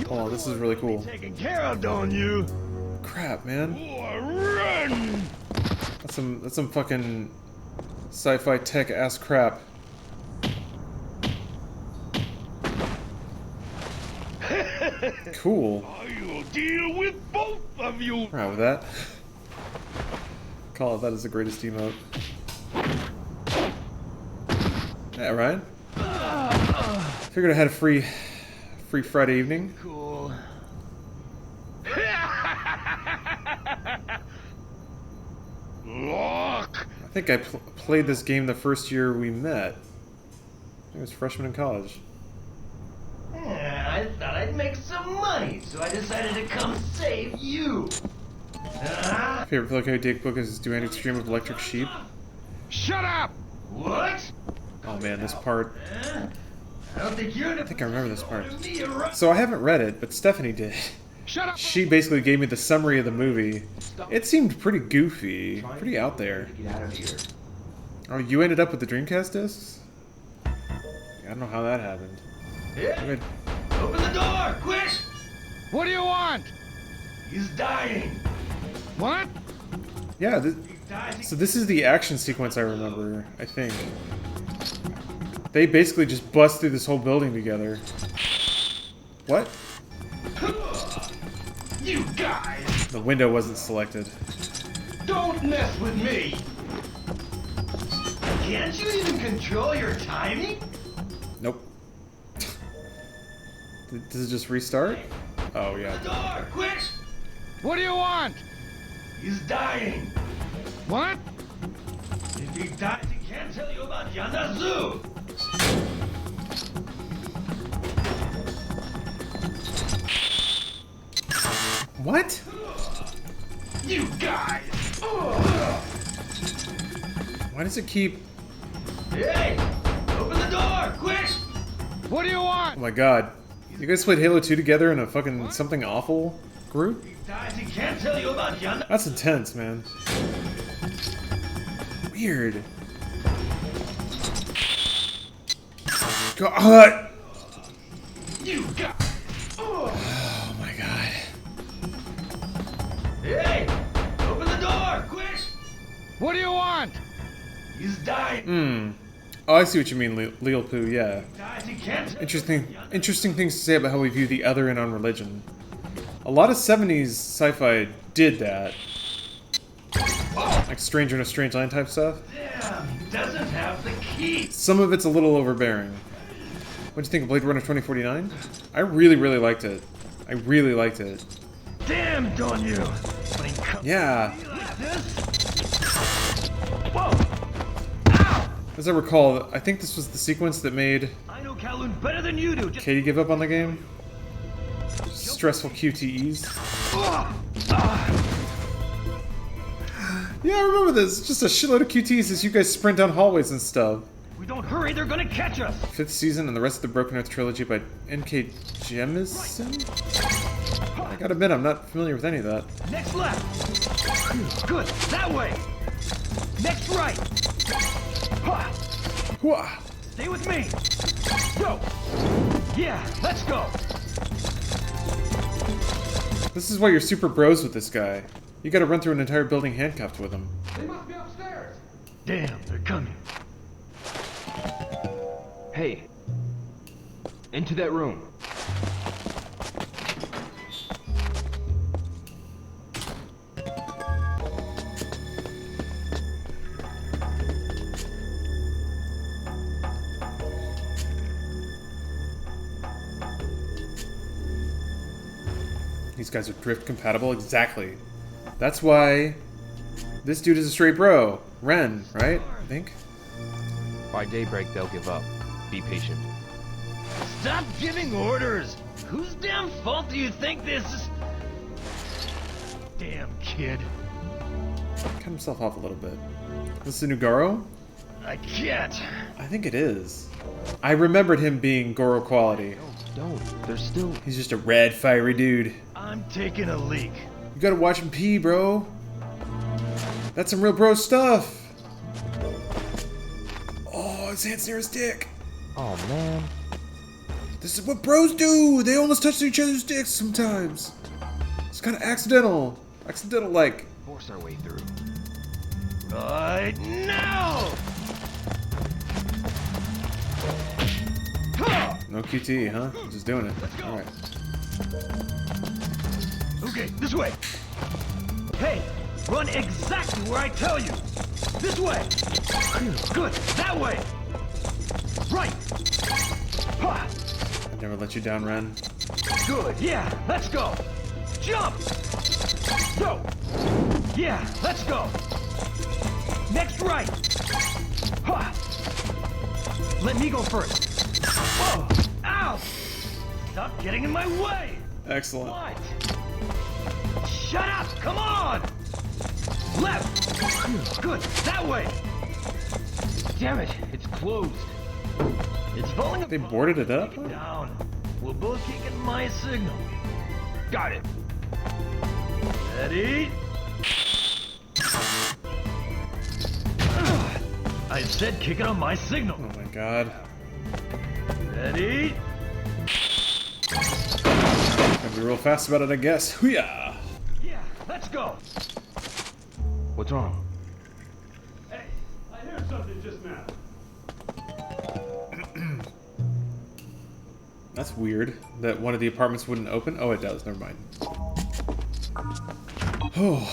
Oh, this is really cool. Taken care of, don't you? Crap, man. Run! That's some fucking sci-fi tech ass crap. Cool. I'll deal with both of you. Right with that. Call it that is the greatest emote. Yeah, Ryan. Figured I had a free Friday evening. Cool. Look. I think I played this game the first year we met. I think it was freshman in college. Yeah, I thought I'd make some money, so I decided to come save you. Favorite Philip K. Dick book is Do Antics Dream of Electric Sheep? Shut up! What? Oh man, this part. I don't think you're. I think I remember this part. So I haven't read it, but Stephanie did. Shut up! She basically gave me the summary of the movie. It seemed pretty goofy, pretty out there. Get out of here. Oh, you ended up with the Dreamcast discs? I don't know how that happened. Yeah. Open the door, quick! What do you want? He's dying. What? Yeah, so this is the action sequence I remember, I think. They basically just bust through this whole building together. What? You guys! The window wasn't selected. Don't mess with me! Can't you even control your timing? Nope. Does it just restart? Oh, yeah. The door, quick! What do you want? He's dying. What? If he dies, he can't tell you about Yanda Zoo. What? You guys! Why does it keep... Hey! Open the door, quick! What do you want? Oh my god. You guys played Halo 2 together in a fucking something awful group? If he dies, he can't tell you about Yanda. That's intense, man. Weird. God. You got. Oh my god. Hey! Open the door, quick! What do you want? He's dying. Oh, I see what you mean, Lil Poo, yeah. He dies, he can't tell Interesting things to say about how we view the other and on religion. A lot of 70s sci-fi did that. Like Stranger in a Strange Land type stuff. Damn, he doesn't have the key. Some of it's a little overbearing. What'd you think of Blade Runner 2049? I really liked it. I really liked it. Damn, don't you? Yeah. Whoa! Ow! As I recall, I think this was the sequence that made I know Kowloon better than you do. Katie give up on the game. Stressful QTEs. Yeah, I remember this. Just a shitload of QTEs as you guys sprint down hallways and stuff. We don't hurry, they're gonna catch us. 5th season and the rest of the Broken Earth trilogy by N.K. Jemisin? I gotta admit, I'm not familiar with any of that. Next left. Good. That way. Next right. Stay with me. Go. Yeah, let's go. This is why you're super bros with this guy. You gotta run through an entire building handcuffed with him. They must be upstairs. Damn, they're coming. Hey. Into that room. These guys are drift compatible? Exactly. That's why this dude is a straight bro. Ren, right? I think. By daybreak, they'll give up. Be patient. Stop giving orders. Whose damn fault do you think this is? Damn kid. Cut himself off a little bit. This is a new Goro? I can't. I think it is. I remembered him being Goro quality. Don't. There's still... He's just a red, fiery dude. I'm taking a leak. You gotta watch him pee, bro. That's some real bro stuff. Oh, his hand's near his dick. Oh, man. This is what bros do. They almost touch each other's dicks sometimes. It's kind of accidental. Accidental-like. Force our way through. Right now! No QT, huh? Just doing it. Alright. Okay, this way. Hey, run exactly where I tell you. This way. Good, that way. Right. I'd never let you down, Ren. Good, yeah, let's go. Jump. Go. Yeah, let's go. Next right. Let me go first. Whoa. Ow! Stop getting in my way! Excellent. What? Shut up! Come on! Left! Good! That way! Damn it! It's closed. It's falling apart. They boarded it up? Down. We're both kicking my signal. Got it. Ready? I said kick it on my signal. Oh my god. Ready? Gotta be real fast about it, I guess. Hoo-yah! Yeah, let's go. What's wrong? Hey, I heard something just now. That's weird that one of the apartments wouldn't open. Oh, it does. Never mind. Oh.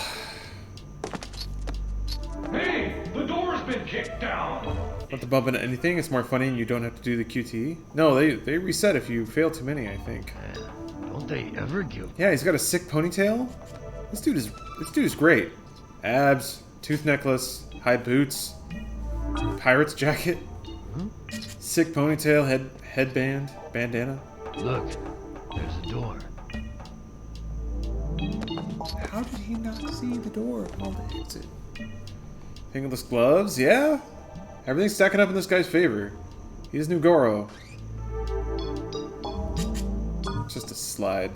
Hey, the door's been kicked down. Not to bump into anything. It's more funny and you don't have to do the QT. No, they reset if you fail too many, I think. Don't they ever give? Yeah, he's got a sick ponytail. This dude is great. Abs, tooth necklace, high boots, pirate's jacket, sick ponytail, headband, bandana. Look, there's a door. How did he not see the door upon the exit? Fingerless gloves, yeah? Everything's stacking up in this guy's favor. He's new Goro. It's just a slide.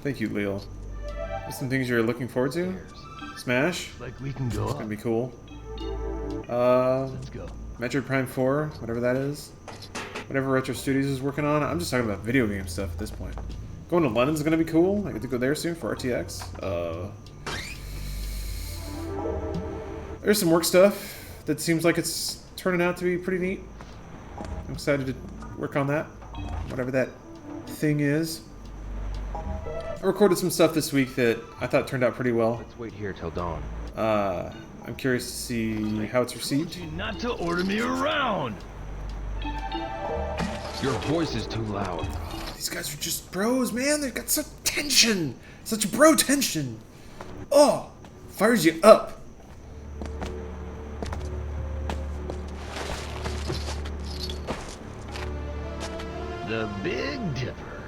Thank you, Leo. There's some things you're looking forward to? Smash? Like we can go. It's gonna be cool. Let's go. Metroid Prime 4, whatever that is. Whatever Retro Studios is working on. I'm just talking about video game stuff at this point. Going to London's gonna be cool. I get to go there soon for RTX. There's some work stuff that seems like it's turning out to be pretty neat. I'm excited to work on that. Whatever that thing is. I recorded some stuff this week that I thought turned out pretty well. Let's wait here till dawn. I'm curious to see how it's received. I told you not to order me around. Your voice is too loud. Oh, these guys are just bros, man. They've got such tension. Such bro tension. Oh, fires you up. Big Dipper.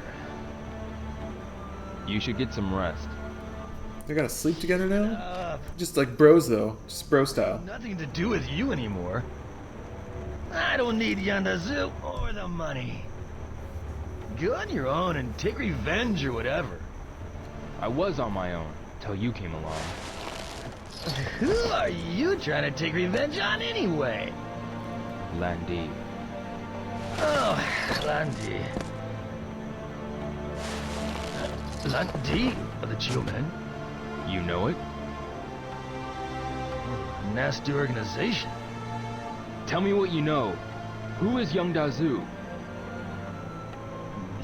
You should get some rest. They gotta sleep together now? Just like bros though. Just bro style. Nothing to do with you anymore. I don't need Yandazu or the money. Go on your own and take revenge or whatever. I was on my own, till you came along. Who are you trying to take revenge on anyway? Landy. Oh, Landy. Landy of the Chill Men? You know it? Nasty organization. Tell me what you know. Who is Young Dazu?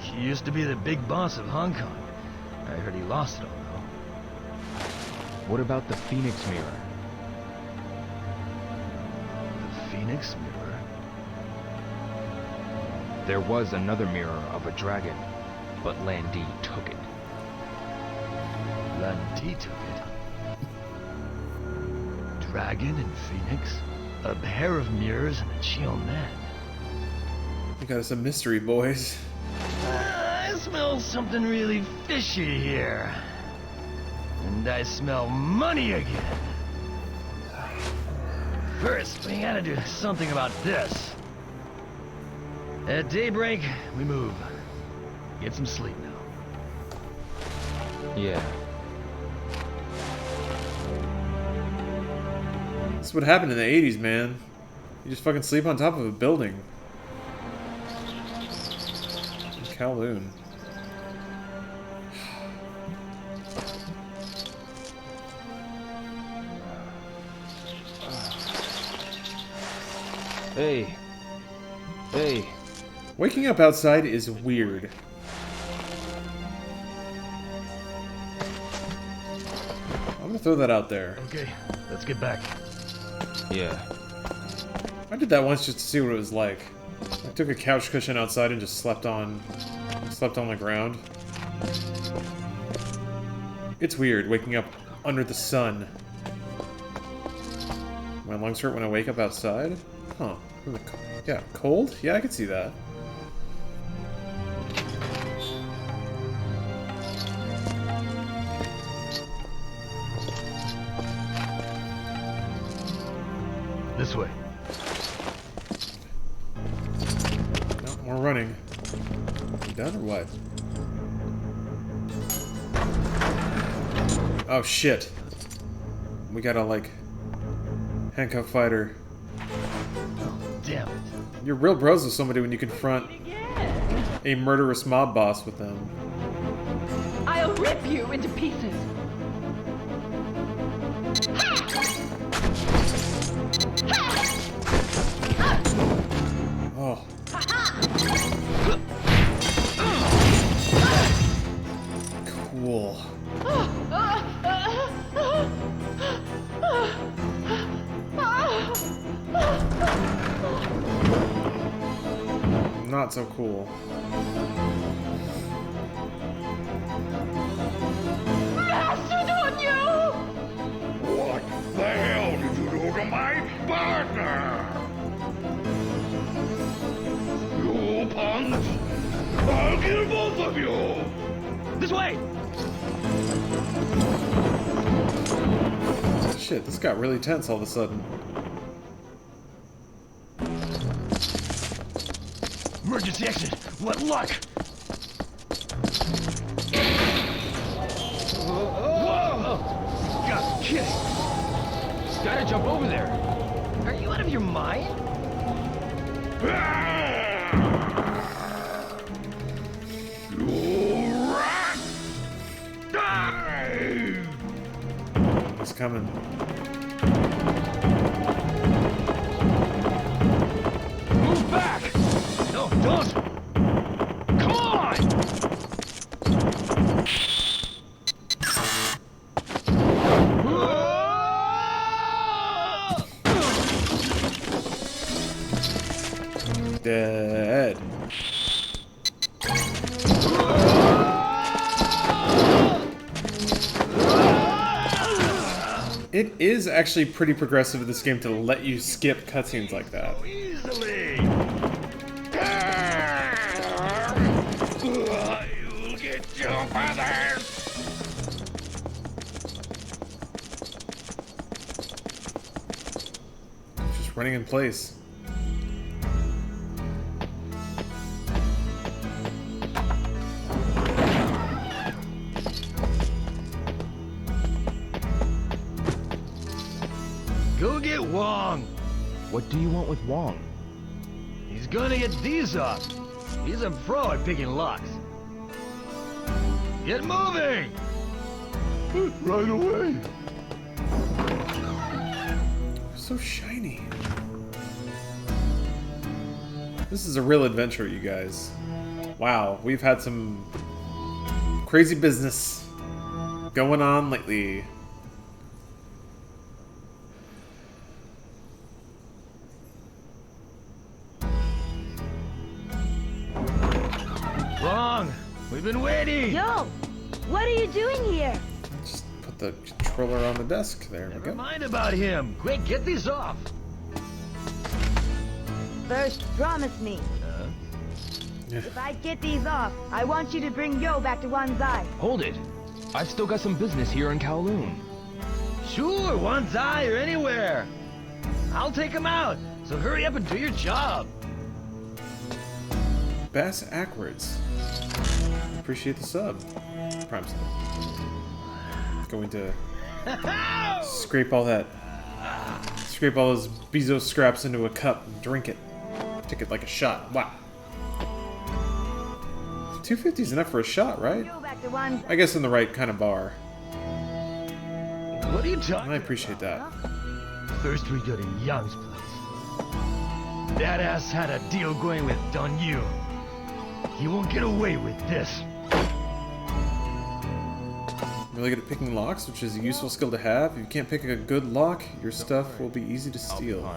He used to be the big boss of Hong Kong. I heard he lost it all, though. What about the Phoenix Mirror? The Phoenix Mirror? There was another mirror of a dragon, but Landy took it. Landy took it? Dragon and Phoenix? A pair of mirrors and a chill man. You got us a mystery, boys. I smell something really fishy here. And I smell money again. First, we gotta do something about this. At daybreak, we move. Get some sleep now. Yeah. That's what happened in the 80s, man. You just fucking sleep on top of a building. In Kowloon. Hey. Hey. Waking up outside is weird. I'm gonna throw that out there. Okay, let's get back. Yeah. I did that once just to see what it was like. I took a couch cushion outside and just slept on the ground. It's weird waking up under the sun. My lungs hurt when I wake up outside? Huh. Yeah, cold? Yeah, I could see that. This way. No, more running. You done or what? Oh shit. We gotta like handcuff fighter. Damn it. You're real bros with somebody when you confront a murderous mob boss with them. I'll rip you into pieces. Oh. Cool. Not so cool. Bastard on you! What the hell did you do to my partner? You punks! I'll kill both of you! This way! Shit, this got really tense all of a sudden. Emergency exit! What luck! Whoa! Just kidding! Gotta jump over there! Are you out of your mind? You rat! Die! He's coming. Move back! No, don't! Come on! Dead. It is actually pretty progressive in this game to let you skip cutscenes like that. Easily! Just running in place. Go get Wong. What do you want with Wong? He's gonna get these off. He's a pro at picking locks. Get moving! Right away. So shiny. This is a real adventure, you guys. Wow, we've had some crazy business going on lately. Wrong! We've been waiting! Yo! What are you doing here? Just put the controller on the desk. There we Never go. mind about him. Quick, get these off. First, promise me. If I get these off, I want you to bring Yo back to Wanzai. Hold it. I've still got some business here in Kowloon. Sure, Wanzai or anywhere. I'll take him out, so hurry up and do your job. Bass Ackwards. Appreciate the sub. Prime sub. Going to scrape all those Bezos scraps into a cup and drink it. Take it like a shot. Wow. 250 is enough for a shot, right? Yo back to Wanzai. I guess in the right kind of bar. What are you talking And I appreciate that. First we go to Young's place. That ass had a deal going with Don Yu. He won't get away with this. Really good at picking locks, which is a useful skill to have. If you can't pick a good lock, your stuff will be easy to steal.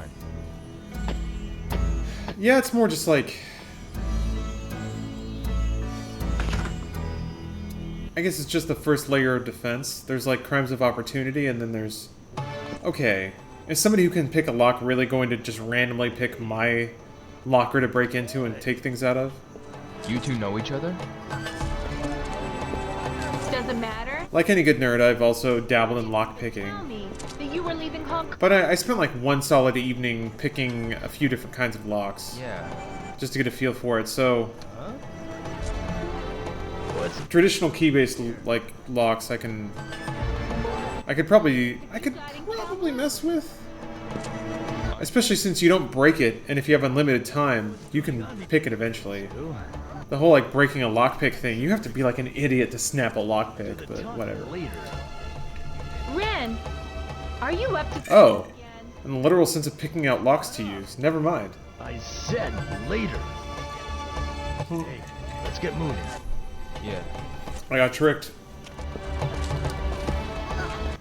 Yeah, it's more just like... I guess it's just the first layer of defense. There's like crimes of opportunity, and then there's... Okay, is somebody who can pick a lock really going to just randomly pick my locker to break into and take things out of? You two know each other? Doesn't matter. Like any good nerd, I've also dabbled in lock picking. Tell me that you were leaving Hong Kong. But I spent like one solid evening picking a few different kinds of locks. Yeah. Just to get a feel for it, so... Traditional key-based like locks I could probably mess with. Especially since you don't break it, and if you have unlimited time, you can pick it eventually. The whole like breaking a lockpick thing, you have to be like an idiot to snap a lockpick, but whatever. Ren, are you up to? Oh, in the literal sense of picking out locks to use. Never mind. I said later. Hey, let's get moving. Yeah. I got tricked.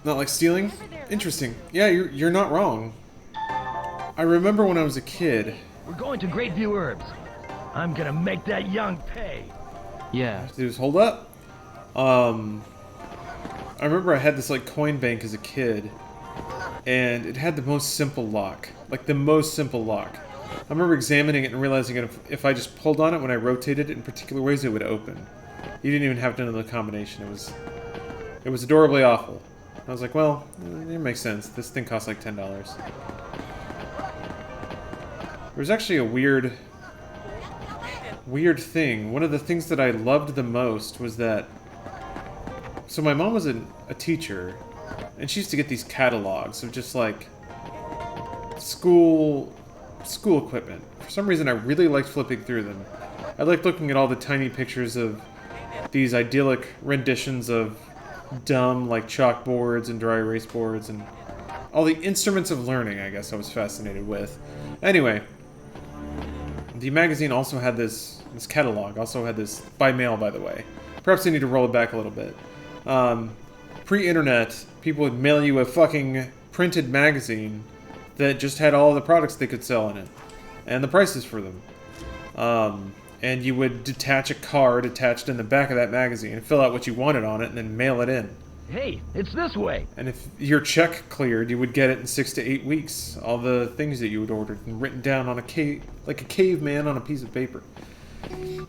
Not like stealing? Interesting. Yeah, you're not wrong. I remember when I was a kid. We're going to Great View Herbs. I'm gonna make that Young pay. Yeah. Just hold up. I remember I had this like coin bank as a kid, and it had the most simple lock, like the most simple lock. I remember examining it and realizing that if I just pulled on it when I rotated it in particular ways, it would open. You didn't even have to know the combination. It was adorably awful. I was like, well, it makes sense. This thing costs like $10. There was actually a weird thing. One of the things that I loved the most was that... So my mom was a teacher, and she used to get these catalogs of just like school equipment. For some reason, I really liked flipping through them. I liked looking at all the tiny pictures of these idyllic renditions of dumb, like, chalkboards and dry erase boards and all the instruments of learning, I guess I was fascinated with. Anyway, the magazine also had this catalog, also had this by mail, by the way. Perhaps I need to roll it back a little bit. Pre-internet, people would mail you a fucking printed magazine that just had all the products they could sell in it, and the prices for them. And you would detach a card attached in the back of that magazine and fill out what you wanted on it and then mail it in. Hey, it's this way. And if your check cleared, you would get it in 6 to 8 weeks. All the things that you had ordered and written down on like a caveman on a piece of paper.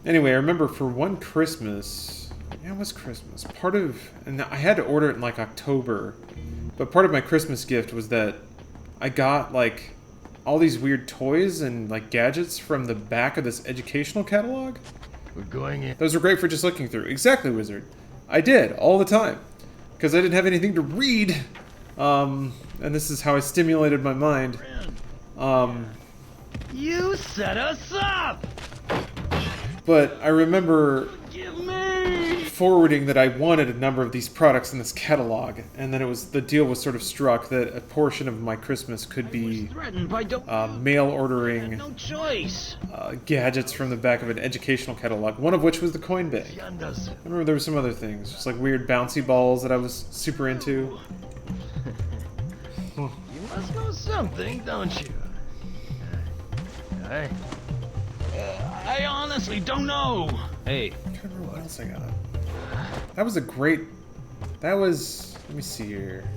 Anyway, I remember for one Christmas, yeah, it was Christmas. And I had to order it in like October, but part of my Christmas gift was that I got like all these weird toys and like gadgets from the back of this educational catalog. We're going in. Those were great for just looking through. Exactly, Wizard. I did all the time because I didn't have anything to read, and this is how I stimulated my mind. You set us up. But I remember forwarding that I wanted a number of these products in this catalog, and then the deal was sort of struck that a portion of my Christmas could be mail ordering No choice. gadgets from the back of an educational catalog, one of which was the coin bank. I remember there were some other things, just like weird bouncy balls that I was super into. You must know something, don't you? I honestly don't know. Hey. I can't remember what else I got. That was a great... That was... Let me see here.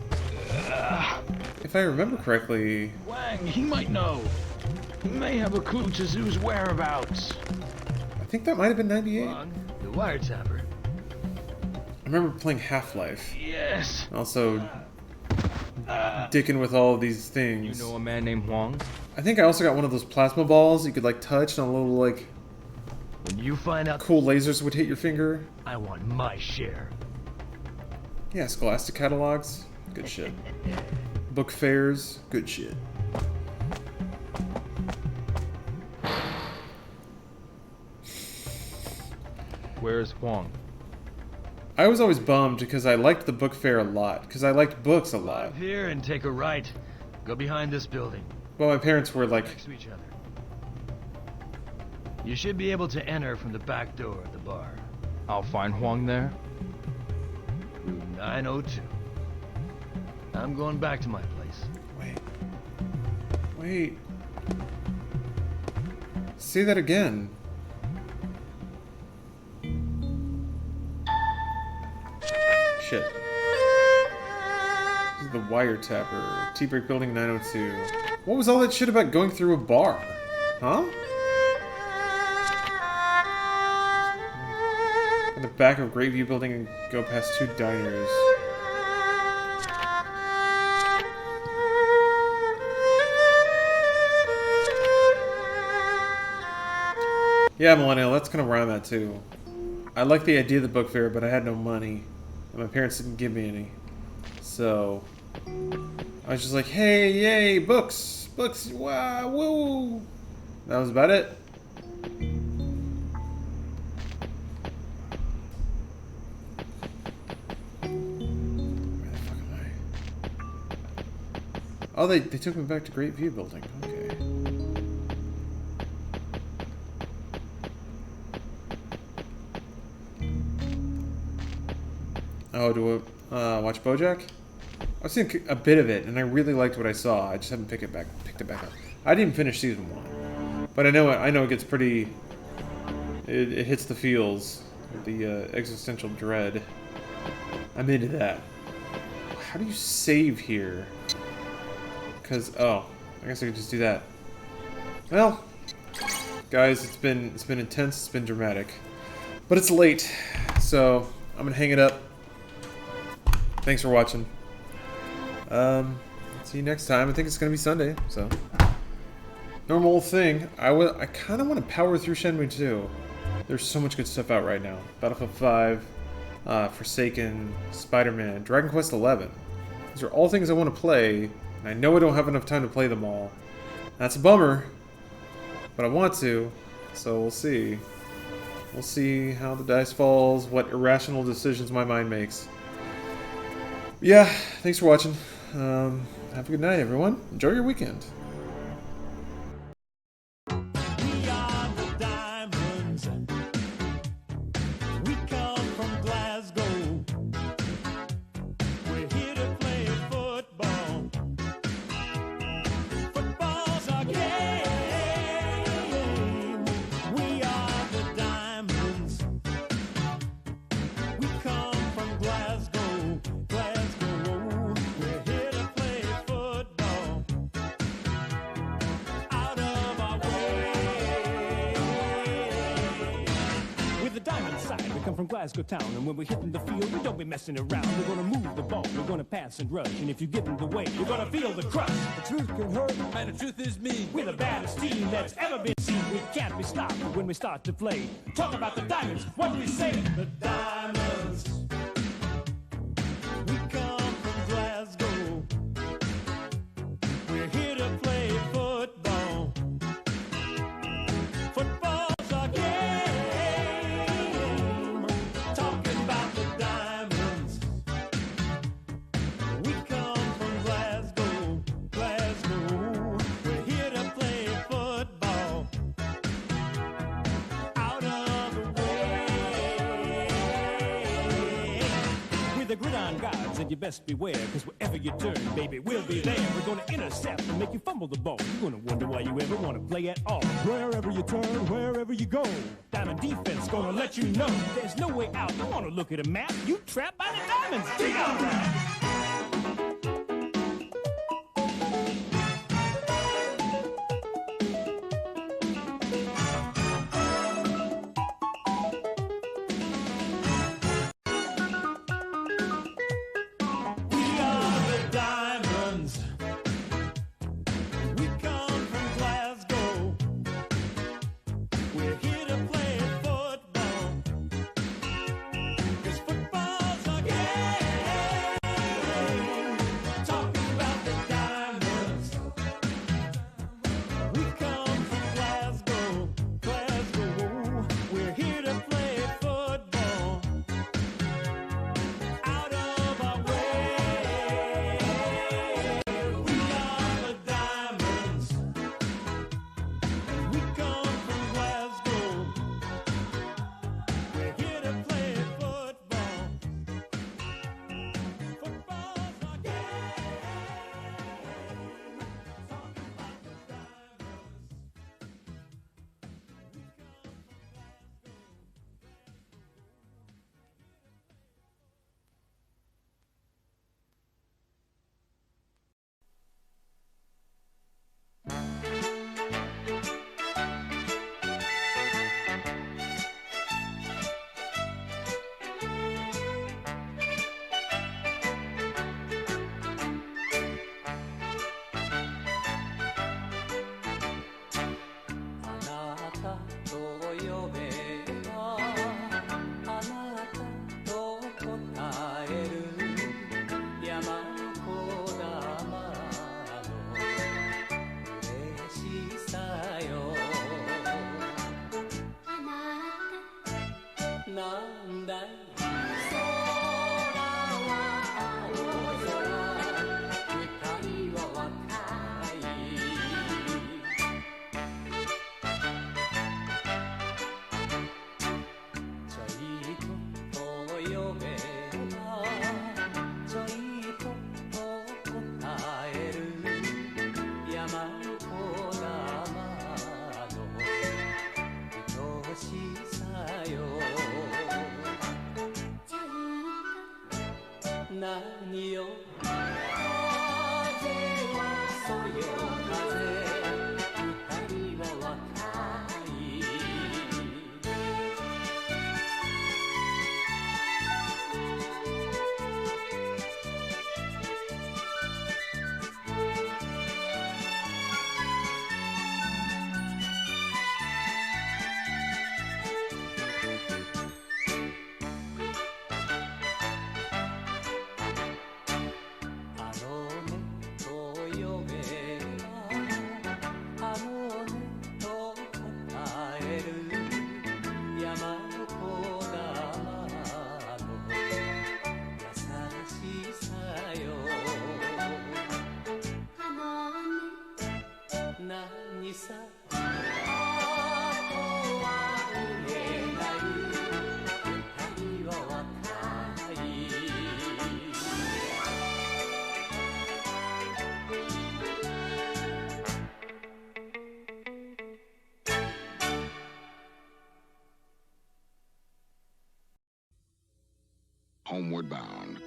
If I remember correctly... Wang, he might know. He may have a clue to Zoo's whereabouts. I think that might have been 98. The wiretapper. I remember playing Half-Life. Yes. Also... dicking with all of these things. You know a man named Huang? I think I also got one of those plasma balls you could like touch and a little like... When you find out... cool lasers would hit your finger. I want my share. Yeah, Scholastic catalogs. Good shit. Book fairs. Good shit. Where's Huang? I was always bummed because I liked the book fair a lot. Because I liked books a lot. Up here and take a right. Go behind this building. Well, my parents were like... Next to each other. You should be able to enter from the back door of the bar. I'll find Huang there. Room 902. I'm going back to my place. Wait. Say that again. Shit. This is the wiretapper. T-Break Building 902. What was all that shit about going through a bar? Huh? In the back of Greatview Building and go past 2 diners. Yeah, Millennial, that's kind of where I'm at too. I like the idea of the book fair, but I had no money. And my parents didn't give me any. So, I was just like, hey, yay, books! Books, wow, woo! That was about it. Where the fuck am I? Oh, they took me back to Greatview Building. Okay. Oh, do I watch BoJack? I've seen a bit of it, and I really liked what I saw. I just haven't picked it back up. I didn't finish season 1, but I know it gets pretty. It hits the feels, the existential dread. I'm into that. How do you save here? Because I guess I could just do that. Well, guys, it's been intense. It's been dramatic, but it's late, so I'm gonna hang it up. Thanks for watching. See you next time. I think it's gonna be Sunday, so normal thing. I kind of want to power through Shenmue 2. There's so much good stuff out right now. Battlefield 5, Forsaken, Spider-Man, Dragon Quest XI. These are all things I want to play, and I know I don't have enough time to play them all. That's a bummer, but I want to, so we'll see. We'll see how the dice falls, what irrational decisions my mind makes. Yeah, thanks for watching. Have a good night, everyone. Enjoy your weekend. come from Glasgow town, and when we're hitting the field, we don't be messing around. We're gonna move the ball, we're gonna pass and rush, and if you give them the way, you're gonna feel the crush. The truth can hurt, and the truth is me. We're the baddest team that's ever been seen. We can't be stopped when we start to play. Talk about the Diamonds, what do we say? The Diamonds. We come from Glasgow. We're here to play football. Football's our game. Talking about the Diamonds. We come from Glasgow, Glasgow. We're here to play football. Out of the way. We're the gridiron guards, and you best beware, because wherever you turn, baby, we'll be there. We're gonna intercept and make you fumble the ball. You're gonna wonder why you ever want to play at all. Wherever you turn, wherever you go, Diamond defense gonna let you know there's no way out. You wanna look at a map, you trapped by the Diamonds. Dig out that! We are the Diamonds. We come from Glasgow. We're here to play football. 'Cause football's our game. Talking about the Diamonds. We come from Glasgow, Glasgow. We're here to play football. Out of our way. We are the Diamonds. We come from Glasgow. We're here to play football. Football's our game. Talking about the Diamonds. Homeward Bound.